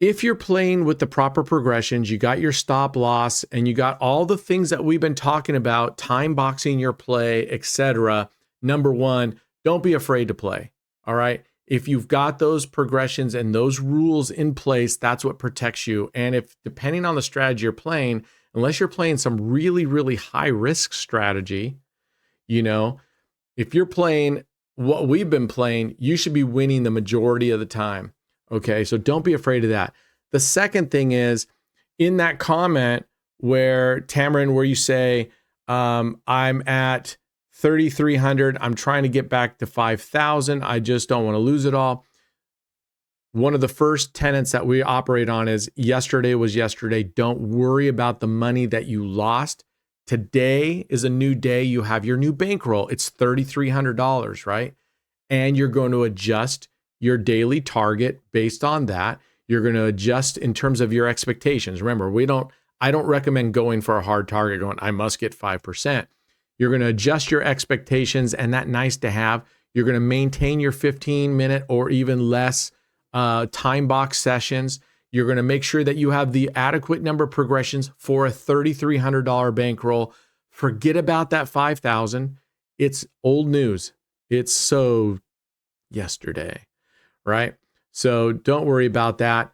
if you're playing with the proper progressions, you got your stop loss and you got all the things that we've been talking about, time boxing your play, etc. Number one, don't be afraid to play. All right. If you've got those progressions and those rules in place, that's what protects you. And if, depending on the strategy you're playing, unless you're playing some really, really high risk strategy, if you're playing what we've been playing, you should be winning the majority of the time. Okay, so don't be afraid of that. The second thing is, in that comment where you say, I'm at 3,300, I'm trying to get back to 5,000, I just don't want to lose it all. One of the first tenets that we operate on is yesterday was yesterday. Don't worry about the money that you lost. Today is a new day. You have your new bankroll. It's $3,300, right? And you're going to adjust your daily target based on that. You're going to adjust in terms of your expectations. Remember, I don't recommend going for a hard target going, I must get 5%. You're going to adjust your expectations, and that nice to have. You're going to maintain your 15-minute or even less time box sessions. You're going to make sure that you have the adequate number of progressions for a $3,300 bankroll. Forget about that 5,000. It's old news. It's so yesterday, right? So don't worry about that.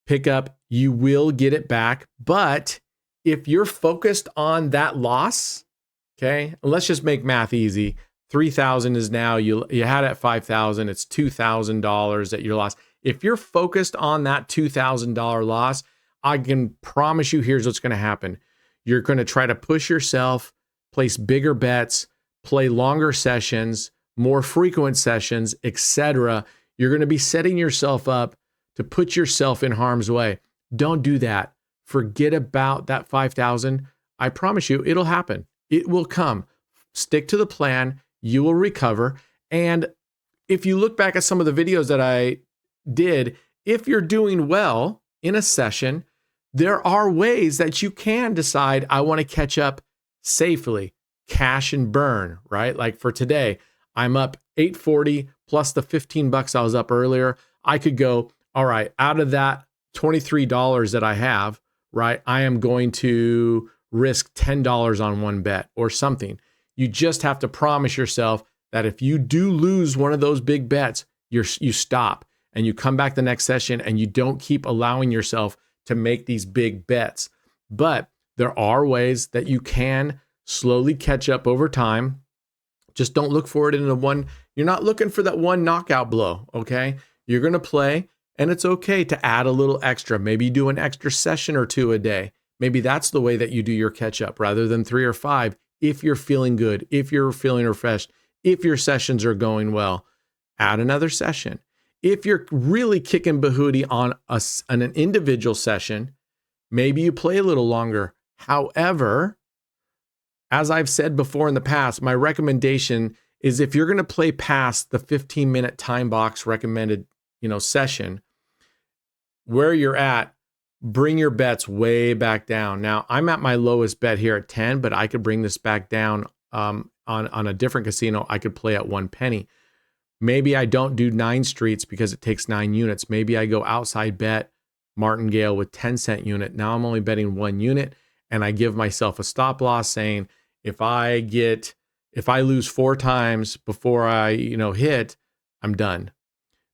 Pick up, you will get it back. But if you're focused on that loss, okay, let's just make math easy. 3,000 is now, you had it at 5,000, it's $2,000 that you lost. If you're focused on that $2,000 loss, I can promise you, here's what's going to happen. You're going to try to push yourself, place bigger bets, play longer sessions, more frequent sessions, etc. You're going to be setting yourself up to put yourself in harm's way. Don't do that. Forget about that 5,000. I promise you, it'll happen. It will come. Stick to the plan. You will recover. And if you look back at some of the videos that I did, if you're doing well in a session, there are ways that you can decide, I want to catch up safely, cash and burn, right? Like for today, I'm up 840 plus the $15 I was up earlier. I could go, all right, out of that $23 that I have, right, I am going to risk $10 on one bet or something. You just have to promise yourself that if you do lose one of those big bets, you stop and you come back the next session and you don't keep allowing yourself to make these big bets. But there are ways that you can slowly catch up over time. Just don't look for it in you're not looking for that one knockout blow, okay? You're going to play, and it's okay to add a little extra. Maybe do an extra session or two a day. Maybe that's the way that you do your catch up rather than 3 or 5. If you're feeling good, if you're feeling refreshed, if your sessions are going well, add another session. If you're really kicking Bahooty on an individual session, maybe you play a little longer. However, as I've said before in the past, my recommendation is if you're going to play past the 15-minute time box recommended, session, where you're at, bring your bets way back down. Now, I'm at my lowest bet here at 10, but I could bring this back down on a different casino. I could play at 1 penny. Maybe I don't do 9 streets because it takes 9 units. Maybe I go outside bet Martingale with 10-cent unit. Now I'm only betting 1 unit, and I give myself a stop loss saying, if I lose 4 times before I, hit, I'm done.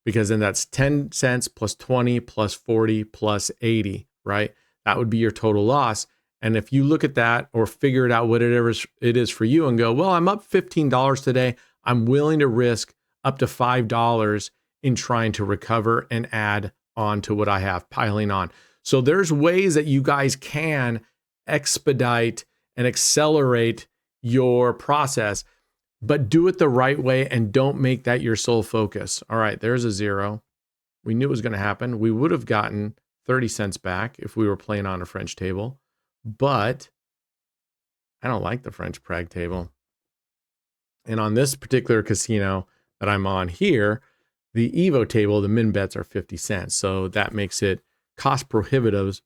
Because then that's 10 cents plus 20 plus 40 plus 80, right? That would be your total loss. And if you look at that or figure it out, whatever it is for you, and go, well, I'm up $15 today, I'm willing to risk up to $5 in trying to recover and add on to what I have, piling on. So there's ways that you guys can expedite and accelerate your process, but do it the right way and don't make that your sole focus. All right, there's a 0. We knew it was going to happen. We would have gotten 30 cents back if we were playing on a French table, but I don't like the French Prague table. And on this particular casino that I'm on here, the Evo table, the min bets are 50 cents. So that makes it cost prohibitive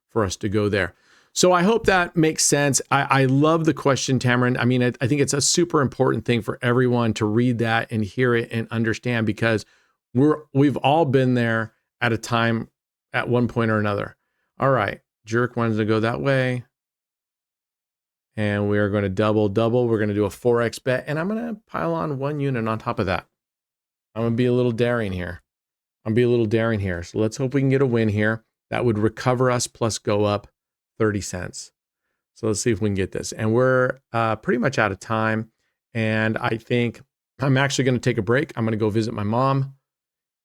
for us to go there. So I hope that makes sense. I love the question, Tamarin. I mean, I think it's a super important thing for everyone to read that and hear it and understand, because we've all been there at a time at one point or another. All right, jerk wanted to go that way. And we are going to double. We're going to do a 4x bet, and I'm going to pile on 1 unit on top of that. I'm going to be a little daring here. So let's hope we can get a win here. That would recover us plus go up 30 cents. So let's see if we can get this. And we're pretty much out of time. And I think I'm actually going to take a break. I'm going to go visit my mom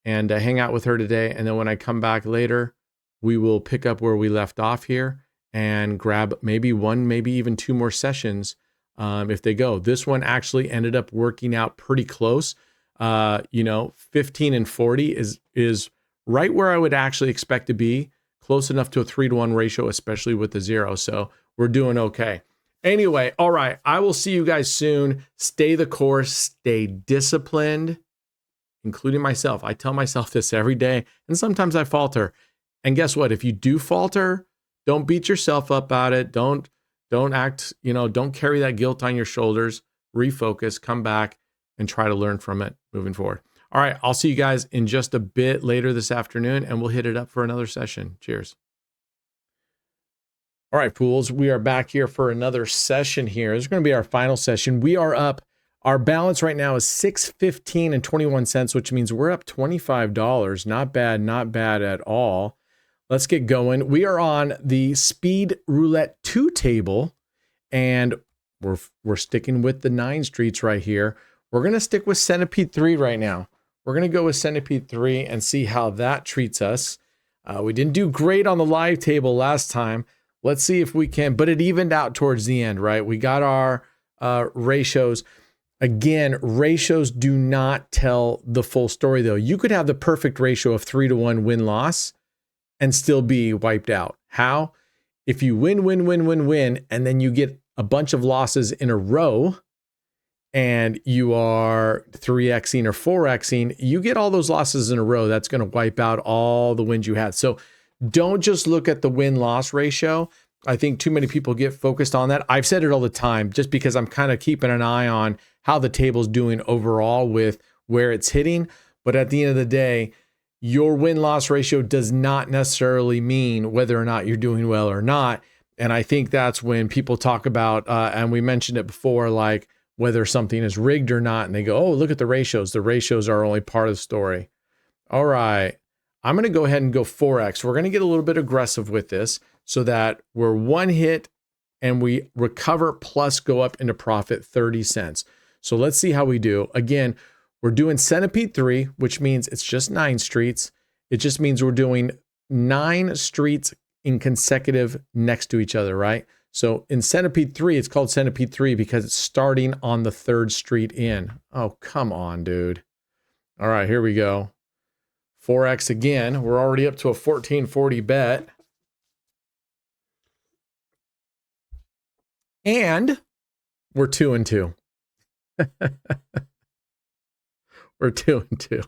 and hang out with her today. And then when I come back later, we will pick up where we left off here and grab maybe 1, maybe even 2 more sessions if they go. This one actually ended up working out pretty close. 15 and 40 is right where I would actually expect to be, close enough to a 3-to-1 ratio, especially with the 0. So we're doing okay. Anyway, all right, I will see you guys soon. Stay the course, stay disciplined, including myself. I tell myself this every day, and sometimes I falter. And guess what? If you do falter, don't beat yourself up about it. Don't act, don't carry that guilt on your shoulders. Refocus, come back, and try to learn from it moving forward. All right, I'll see you guys in just a bit later this afternoon, and we'll hit it up for another session. Cheers. All right, fools, we are back here for another session here. This is going to be our final session. We are up. Our balance right now is $6.15 and 21 cents, which means we're up $25. Not bad at all. Let's get going. We are on the Speed Roulette 2 table, and we're sticking with the 9 streets right here. We're going to stick with Centipede 3 right now. We're going to go with Centipede 3 and see how that treats us. We didn't do great on the live table last time. Let's see if we can, but it evened out towards the end, right? We got our ratios. Again, ratios do not tell the full story, though. You could have the perfect ratio of 3-to-1 win-loss and still be wiped out. How? If you win, and then you get a bunch of losses in a row, and you are 3xing or 4xing, you get all those losses in a row. That's going to wipe out all the wins you had. So don't just look at the win-loss ratio. I think too many people get focused on that. I've said it all the time, just because I'm kind of keeping an eye on how the table's doing overall with where it's hitting. But at the end of the day, your win-loss ratio does not necessarily mean whether or not you're doing well or not. And I think that's when people talk about, and we mentioned it before, like whether something is rigged or not. And they go, oh, look at the ratios. The ratios are only part of the story. All right. I'm going to go ahead and go 4x. We're going to get a little bit aggressive with this so that we're 1 hit and we recover plus go up into profit 30 cents. So let's see how we do. Again, we're doing Centipede 3, which means it's just 9 streets. It just means we're doing 9 streets in consecutive next to each other, right? So in Centipede 3, it's called Centipede 3 because it's starting on the 3rd street in. Oh, come on, dude. All right, here we go. 4x again. We're already up to a 1440 bet. And we're 2 and 2. We're 2 and 2.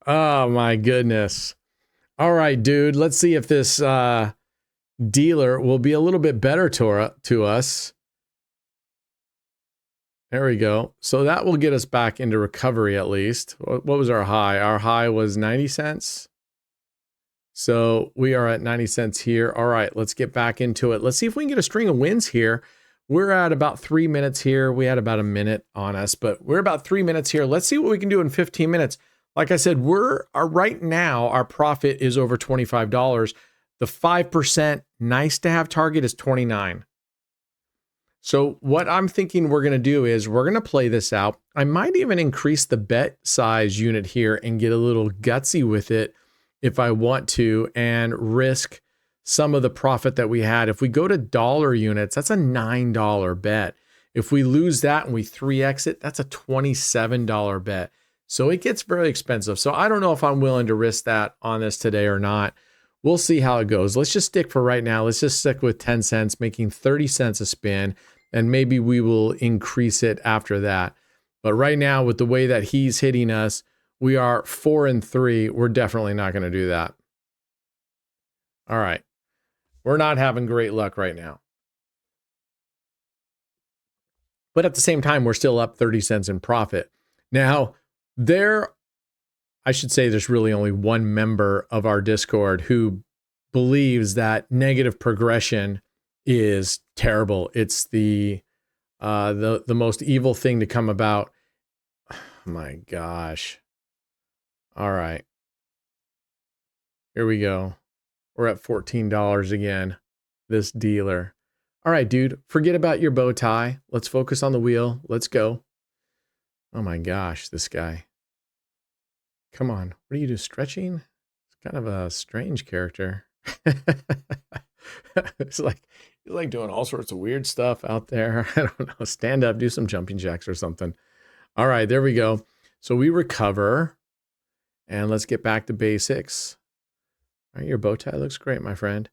Oh my goodness. All right, dude. Let's see if this dealer will be a little bit better to us. There we go. So that will get us back into recovery at least. What was our high? Our high was 90 cents. So we are at 90 cents here. All right, let's get back into it. Let's see if we can get a string of wins here. We're at about 3 minutes here. We had about a minute on us, but we're about 3 minutes here. Let's see what we can do in 15 minutes. Like I said, right now, our profit is over $25. The 5% nice to have target is 29. So what I'm thinking we're going to do is we're going to play this out. I might even increase the bet size unit here and get a little gutsy with it if I want to and risk some of the profit that we had. If we go to dollar units, that's a $9 bet. If we lose that and we 3x it, that's a $27 bet. So it gets very expensive. So I don't know if I'm willing to risk that on this today or not. We'll see how it goes. Let's just stick for right now. Let's just stick with 10 cents, making 30 cents a spin, and maybe we will increase it after that. But right now, with the way that he's hitting us, we are 4 and 3. We're definitely not going to do that. All right. We're not having great luck right now. But at the same time, we're still up 30 cents in profit. Now, I should say there's really only one member of our Discord who believes that negative progression is terrible. It's the most evil thing to come about. Oh my gosh. All right. Here we go. We're at $14 again. This dealer. All right, dude, forget about your bow tie. Let's focus on the wheel. Let's go. Oh my gosh, this guy. Come on. What do you do? Stretching? It's kind of a strange character. It's like he's like doing all sorts of weird stuff out there. I don't know. Stand up, do some jumping jacks or something. All right, there we go. So we recover. And let's get back to basics. All right, your bow tie looks great, my friend.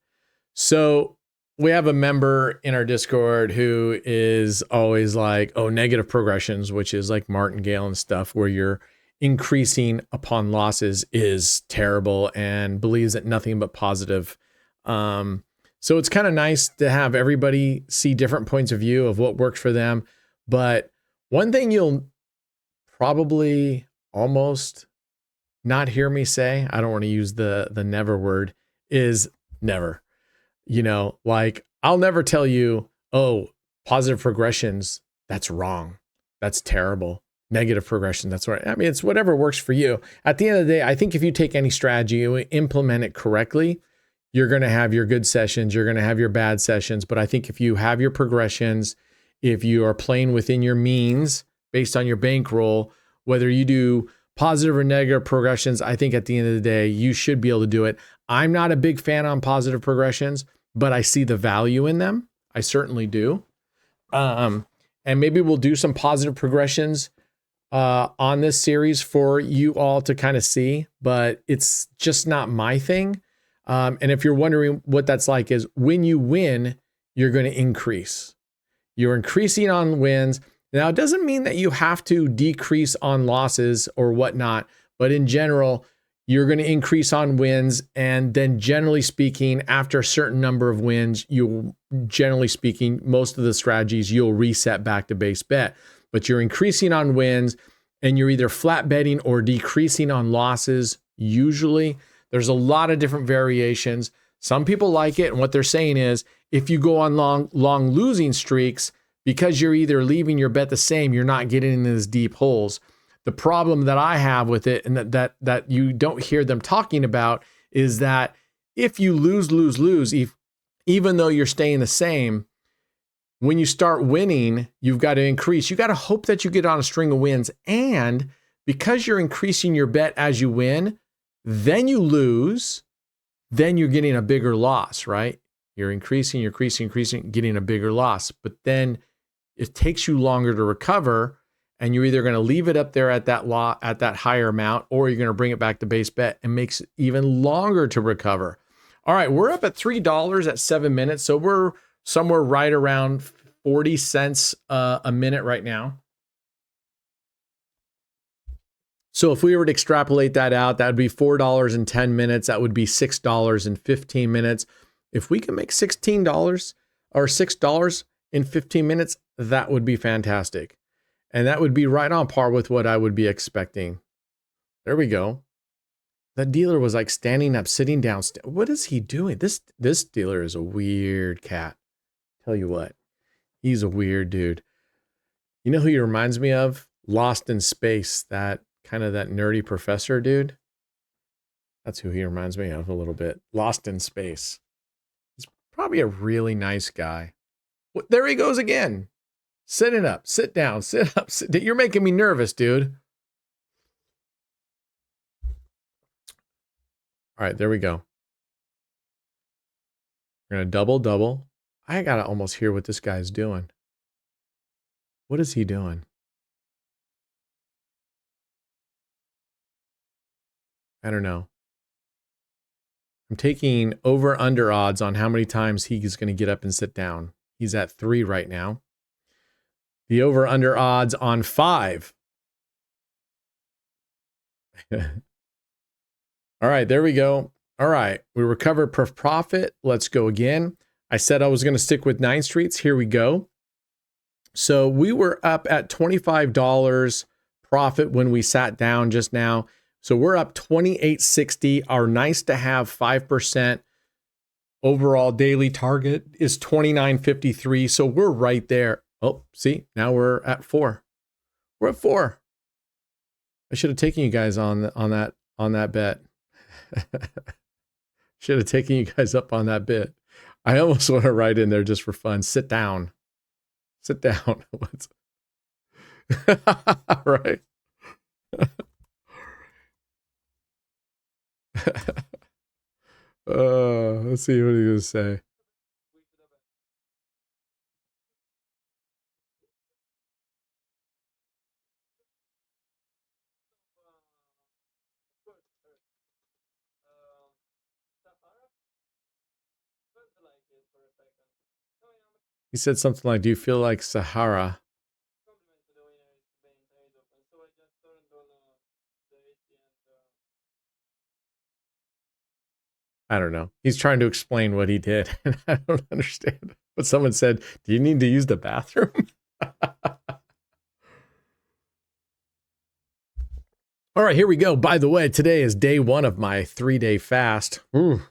So we have a member in our Discord who is always like, oh, negative progressions, which is like martingale and stuff, where you're increasing upon losses is terrible and believes that nothing but positive. So it's kind of nice to have everybody see different points of view of what works for them. But one thing you'll probably almost not hear me say, I don't want to use the never word, is never. You know, like I'll never tell you, oh, positive progressions, that's wrong. That's terrible. Negative progression, that's right. I mean, it's whatever works for you. At the end of the day, I think if you take any strategy, you implement it correctly, you're going to have your good sessions, you're going to have your bad sessions. But I think if you have your progressions, if you are playing within your means based on your bankroll, whether you do positive or negative progressions, I think at the end of the day, you should be able to do it. I'm not a big fan on positive progressions, but I see the value in them. I certainly do. And maybe we'll do some positive progressions on this series for you all to kind of see, but it's just not my thing. And if you're wondering what that's like, is when you win, you're going to increase. You're increasing on wins. Now, it doesn't mean that you have to decrease on losses or whatnot, but in general, you're going to increase on wins. And then generally speaking, after a certain number of wins, generally speaking, most of the strategies, you'll reset back to base bet. But you're increasing on wins and you're either flat betting or decreasing on losses. Usually there's a lot of different variations. Some people like it. And what they're saying is if you go on long losing streaks, because you're either leaving your bet the same, you're not getting in these deep holes. The problem that I have with it, and that you don't hear them talking about, is that if you lose, even though you're staying the same, when you start winning, you've got to increase. You got to hope that you get on a string of wins. And because you're increasing your bet as you win, then you lose, then you're getting a bigger loss, right? You're increasing, getting a bigger loss. But then it takes you longer to recover, and you're either going to leave it up there at that higher amount, or you're going to bring it back to base bet and makes it even longer to recover. All right, we're up at $3 at 7 minutes. So we're somewhere right around 40 cents a minute right now. So if we were to extrapolate that out, that would be $4 in 10 minutes. That would be $6 in 15 minutes. If we can make $16 or $6 in 15 minutes, that would be fantastic. And that would be right on par with what I would be expecting. There we go. That dealer was like standing up, sitting down. What is he doing? This dealer is a weird cat. Tell you what, he's a weird dude. You know who he reminds me of? Lost in Space, that nerdy professor dude. That's who he reminds me of a little bit. Lost in Space. He's probably a really nice guy. There he goes again. Sitting up, sit down, sit up, sit down. You're making me nervous, dude. All right, there we go. We're going to double. I got to almost hear what this guy's doing. What is he doing? I don't know. I'm taking over under odds on how many times he's going to get up and sit down. He's at 3 right now. The over under odds on 5. All right, there we go. All right, we recovered per profit. Let's go again. I said I was going to stick with 9 streets. Here we go. So we were up at $25 profit when we sat down just now. So we're up $28.60. Our nice to have 5% overall daily target is $29.53. So we're right there. Oh, see, now we're at 4. We're at 4. I should have taken you guys on that bet. Should have taken you guys up on that bit. I almost want to write in there just for fun. Sit down. Sit down. Right. Let's see what he's going to say. He said something like, "Do you feel like Sahara?" I don't know. He's trying to explain what he did, and I don't understand. But someone said, "Do you need to use the bathroom?" All right, here we go. By the way, today is day 1 of my 3-day fast. Ooh.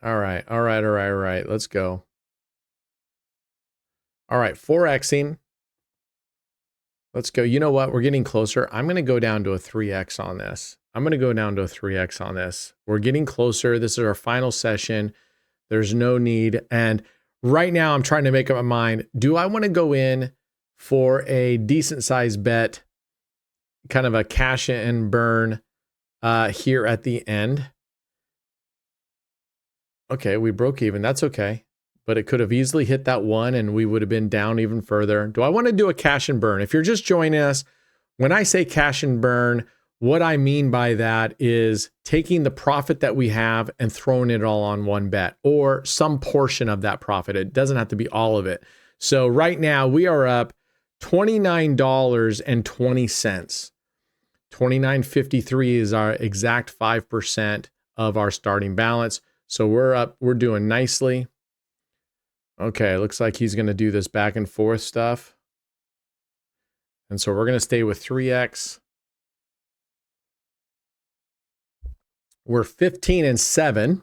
All right. Let's go. All right, 4xing. Let's go. You know what? We're getting closer. I'm going to go down to a 3x on this. We're getting closer. This is our final session. There's no need. And right now I'm trying to make up my mind. Do I want to go in for a decent sized bet, kind of a cash and burn here at the end? Okay, we broke even. That's okay. But it could have easily hit that 1 and we would have been down even further. Do I want to do a cash and burn? If you're just joining us, when I say cash and burn, what I mean by that is taking the profit that we have and throwing it all on one bet or some portion of that profit. It doesn't have to be all of it. So right now we are up $29.20. $29.53 is our exact 5% of our starting balance. So we're up, we're doing nicely. Okay, looks like he's going to do this back and forth stuff. And so we're going to stay with 3x. We're 15-7.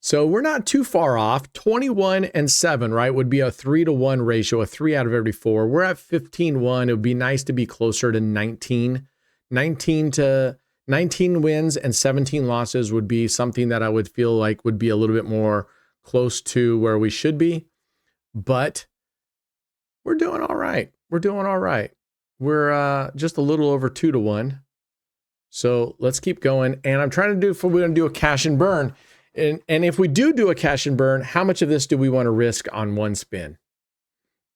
So we're not too far off. 21-7, right, would be a 3-to-1 ratio, a 3 out of every 4. We're at 15-1. It would be nice to be closer to 19. 19 wins and 17 losses would be something that I would feel like would be a little bit more close to where we should be. But we're doing all right. We're just a little over 2-to-1. So let's keep going. And I'm trying to do, we're going to do a cash and burn. And if we do a cash and burn, how much of this do we want to risk on one spin?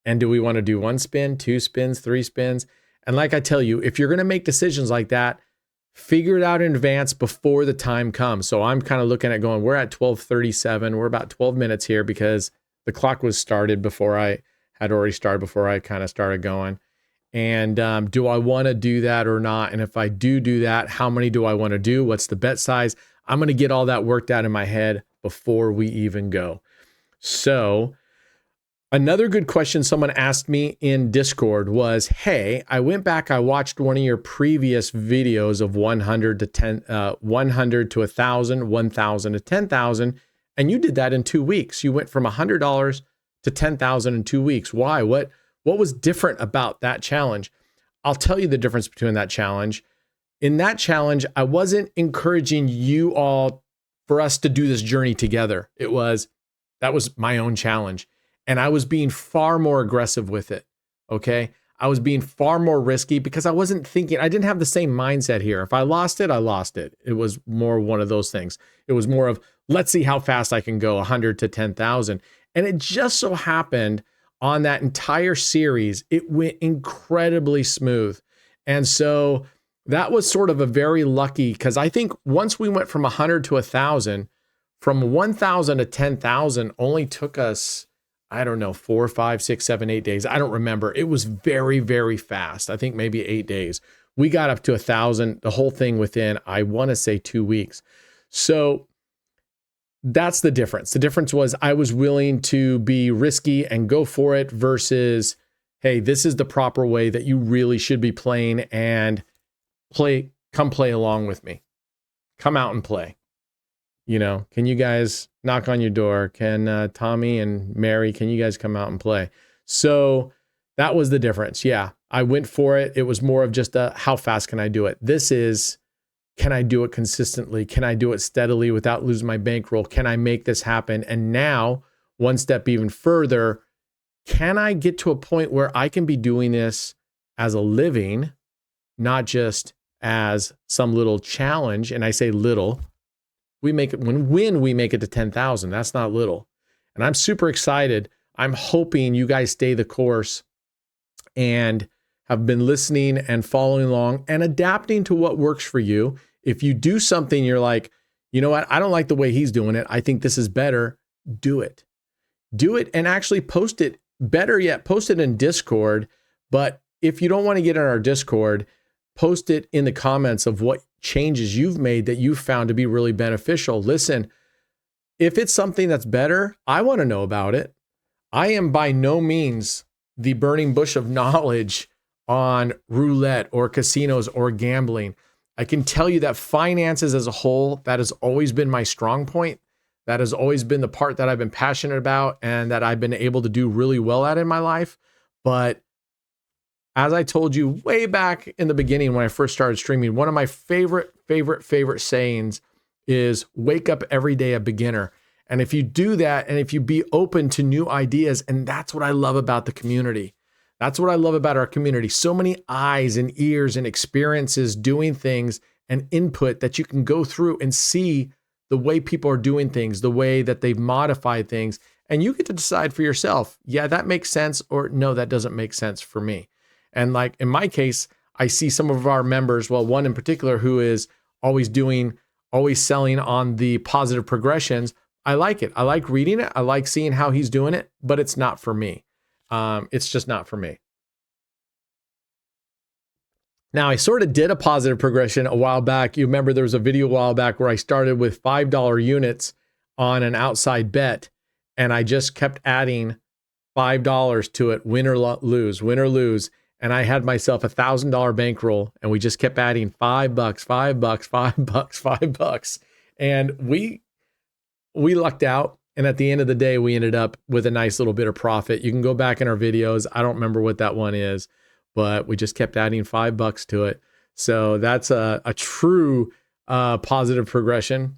And do we want to do 1 spin, 2 spins, 3 spins? And like I tell you, if you're going to make decisions like that, figure it out in advance before the time comes. So I'm kind of looking at going, we're at 12:37. We're about 12 minutes here because the clock was started before I had already started, before I kind of started going. And do I want to do that or not? And if I do that, how many do I want to do? What's the bet size? I'm going to get all that worked out in my head before we even go. So another good question someone asked me in Discord was, hey, I went back, I watched one of your previous videos of 100 to 1,000, 1,000 to 10,000, and you did that in 2 weeks. You went from $100 to 10,000 in 2 weeks. Why? What was different about that challenge? I'll tell you the difference between that challenge. In that challenge, I wasn't encouraging you all for us to do this journey together. That was my own challenge. And I was being far more aggressive with it. Okay. I was being far more risky because I wasn't thinking, I didn't have the same mindset here. If I lost it, I lost it. It was more one of those things. It was more of, let's see how fast I can go 100 to 10,000. And it just so happened on that entire series, it went incredibly smooth. And so that was sort of a very lucky, because I think once we went from 100 to 1,000, from 1,000 to 10,000 only took us, I don't know, 4, 5, 6, 7, 8 days. I don't remember. It was very, very fast. I think maybe 8 days. We got up to 1,000, the whole thing within, I want to say 2 weeks. So that's the difference. The difference was I was willing to be risky and go for it versus, hey, this is the proper way that you really should be playing, and come play along with me. Come out and play. Can you guys knock on your door? Can Tommy and Mary, can you guys come out and play? So that was the difference. Yeah, I went for it. It was more of just how fast can I do it? This is, can I do it consistently? Can I do it steadily without losing my bankroll? Can I make this happen? And now, one step even further, can I get to a point where I can be doing this as a living, not just as some little challenge? And I say little. We make it when we make it to 10,000. That's not little. And I'm super excited. I'm hoping you guys stay the course and have been listening and following along and adapting to what works for you. If you do something, you're like, you know what? I don't like the way he's doing it. I think this is better. Do it. Do it and actually post it. Better yet, post it in Discord. But if you don't want to get in our Discord, post it in the comments of what changes you've made that you've found to be really beneficial. Listen, if it's something that's better, I want to know about it. I am by no means the burning bush of knowledge on roulette or casinos or gambling. I can tell you that finances as a whole, that has always been my strong point. That has always been the part that I've been passionate about and that I've been able to do really well at in my life. But as I told you way back in the beginning when I first started streaming, one of my favorite sayings is wake up every day a beginner. And if you do that, and if you be open to new ideas, and that's what I love about the community. That's what I love about our community. So many eyes and ears and experiences doing things and input that you can go through and see the way people are doing things, the way that they've modified things. And you get to decide for yourself, yeah, that makes sense, or no, that doesn't make sense for me. And like in my case, I see some of our members, well, one in particular who is always selling on the positive progressions. I like it. I like reading it. I like seeing how he's doing it, but it's not for me. It's just not for me. Now, I sort of did a positive progression a while back. You remember there was a video a while back where I started with $5 units on an outside bet, and I just kept adding $5 to it, win or lose, win or lose. And I had myself $1,000 bankroll, and we just kept adding $5, $5, $5, $5. And we lucked out. And at the end of the day, we ended up with a nice little bit of profit. You can go back in our videos. I don't remember what that one is, but we just kept adding $5 to it. So that's a true positive progression.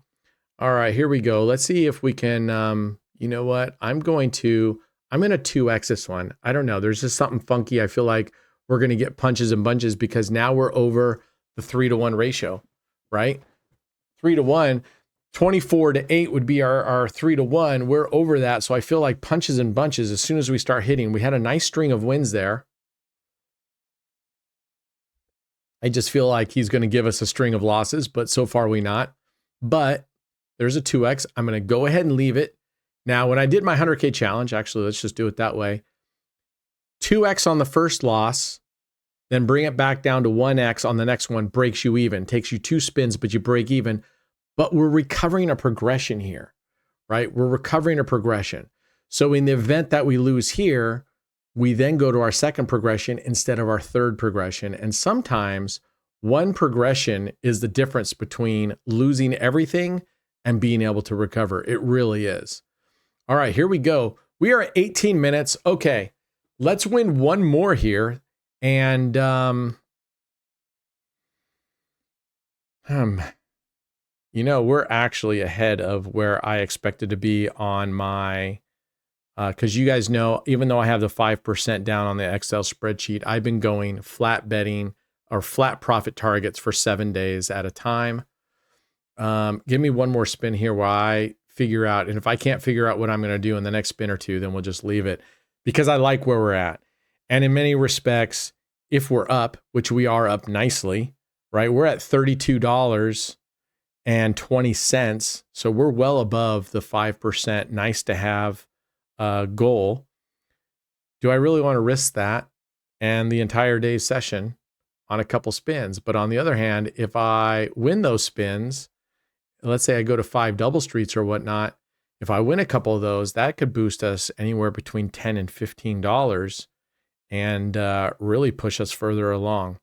All right, here we go. Let's see if we can, you know what? I'm going to 2X this one. I don't know. There's just something funky. I feel like we're going to get punches and bunches because now we're over the 3-to-1 ratio, right? 3-to-1, 24-to-8 would be our 3-to-1. We're over that. So I feel like punches and bunches as soon as we start hitting. We had a nice string of wins there. I just feel like he's going to give us a string of losses, but so far we not. But there's a 2X. I'm going to go ahead and leave it. Now, when I did my 100K challenge, actually, let's just do it that way. 2X on the first loss, then bring it back down to 1X on the next one, breaks you even. Takes you 2 spins, but you break even. But we're recovering a progression here, right? We're recovering a progression. So in the event that we lose here, we then go to our second progression instead of our third progression. And sometimes one progression is the difference between losing everything and being able to recover. It really is. All right, here we go. We are at 18 minutes. Okay, let's win one more here. And you know, we're actually ahead of where I expected to be on my Because you guys know, even though I have the 5% down on the Excel spreadsheet, I've been going flat betting or flat profit targets for 7 days at a time. Give me one more spin here while I figure out. And if I can't figure out what I'm going to do in the next spin or two, then we'll just leave it because I like where we're at. And in many respects, if we're up, which we are up nicely, right? We're at $32.20. So we're well above the 5% nice to have goal. Do I really want to risk that and the entire day's session on a couple spins? But on the other hand, if I win those spins, let's say I go to 5 double streets or whatnot, if I win a couple of those, that could boost us anywhere between $10 and $15 and really push us further along.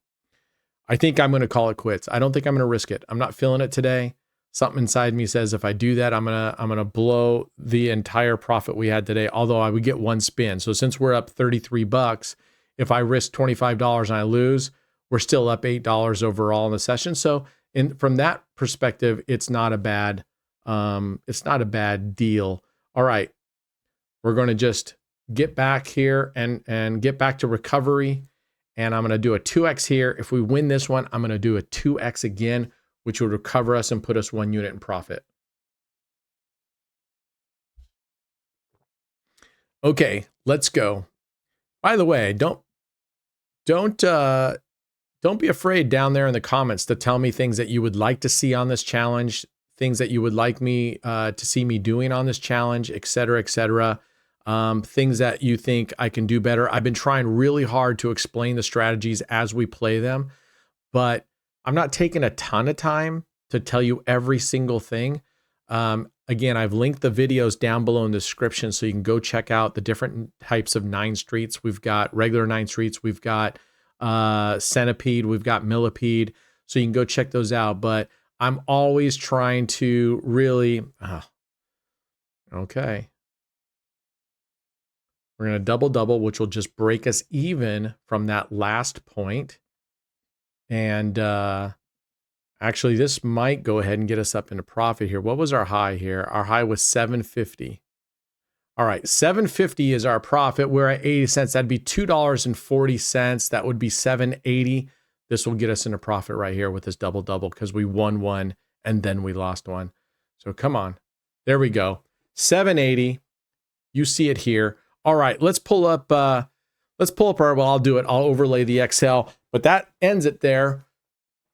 I think I'm going to call it quits. I don't think I'm going to risk it. I'm not feeling it today. Something inside me says if I do that, I'm gonna blow the entire profit we had today, although I would get one spin. So since we're up $33, if I risk $25 and I lose, we're still up $8 overall in the session. So from that perspective, it's not a bad deal. All right. We're going to just get back here and get back to recovery. And I'm going to do a 2x here. If we win this one, I'm going to do a 2x again, which would recover us and put us 1 unit in profit. Okay, let's go. By the way, don't be afraid down there in the comments to tell me things that you would like to see on this challenge, things that you would like me to see me doing on this challenge, et cetera, things that you think I can do better. I've been trying really hard to explain the strategies as we play them, but I'm not taking a ton of time to tell you every single thing. Again, I've linked the videos down below in the description so you can go check out the different types of 9 streets. We've got regular 9 streets. We've got centipede. We've got millipede. So you can go check those out. But I'm always trying to really, okay. We're going to double, which will just break us even from that last point. And actually, this might go ahead and get us up into profit here. What was our high here? Our high was 750. All right, 750 is our profit. We're at 80 cents. That'd be $2.40. That would be 780. This will get us into profit right here with this double because we won one and then we lost one. So come on. There we go. 780. You see it here. All right, let's pull up our, well, I'll do it. I'll overlay the Excel, but that ends it there.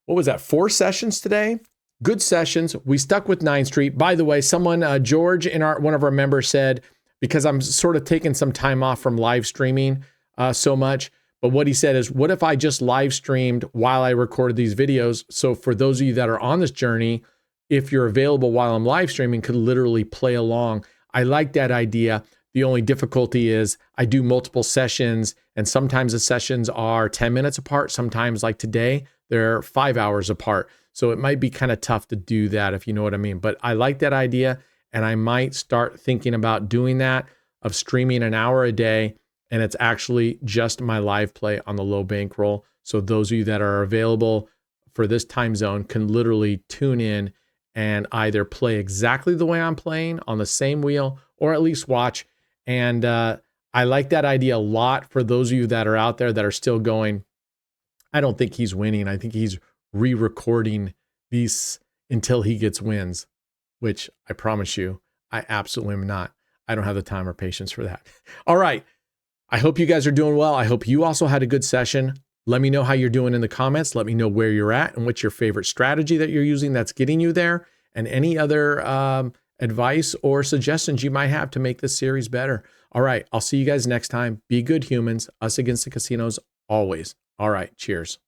What was that? 4 sessions today? Good sessions. We stuck with 9th Street. By the way, someone, George, one of our members said, because I'm sort of taking some time off from live streaming so much, but what he said is, what if I just live streamed while I recorded these videos? So for those of you that are on this journey, if you're available while I'm live streaming, could literally play along. I like that idea. The only difficulty is I do multiple sessions, and sometimes the sessions are 10 minutes apart. Sometimes, like today, they're 5 hours apart. So it might be kind of tough to do that, if you know what I mean. But I like that idea, and I might start thinking about doing that, of streaming an hour a day, and it's actually just my live play on the low bankroll. So those of you that are available for this time zone can literally tune in and either play exactly the way I'm playing on the same wheel, or at least watch. And I like that idea a lot for those of you that are out there that are still going, I don't think he's winning. I think he's re-recording these until he gets wins, which I promise you, I absolutely am not. I don't have the time or patience for that. All right. I hope you guys are doing well. I hope you also had a good session. Let me know how you're doing in the comments. Let me know where you're at and what's your favorite strategy that you're using that's getting you there, and any other advice or suggestions you might have to make this series better. All right. I'll see you guys next time. Be good humans. Us against the casinos always. All right. Cheers.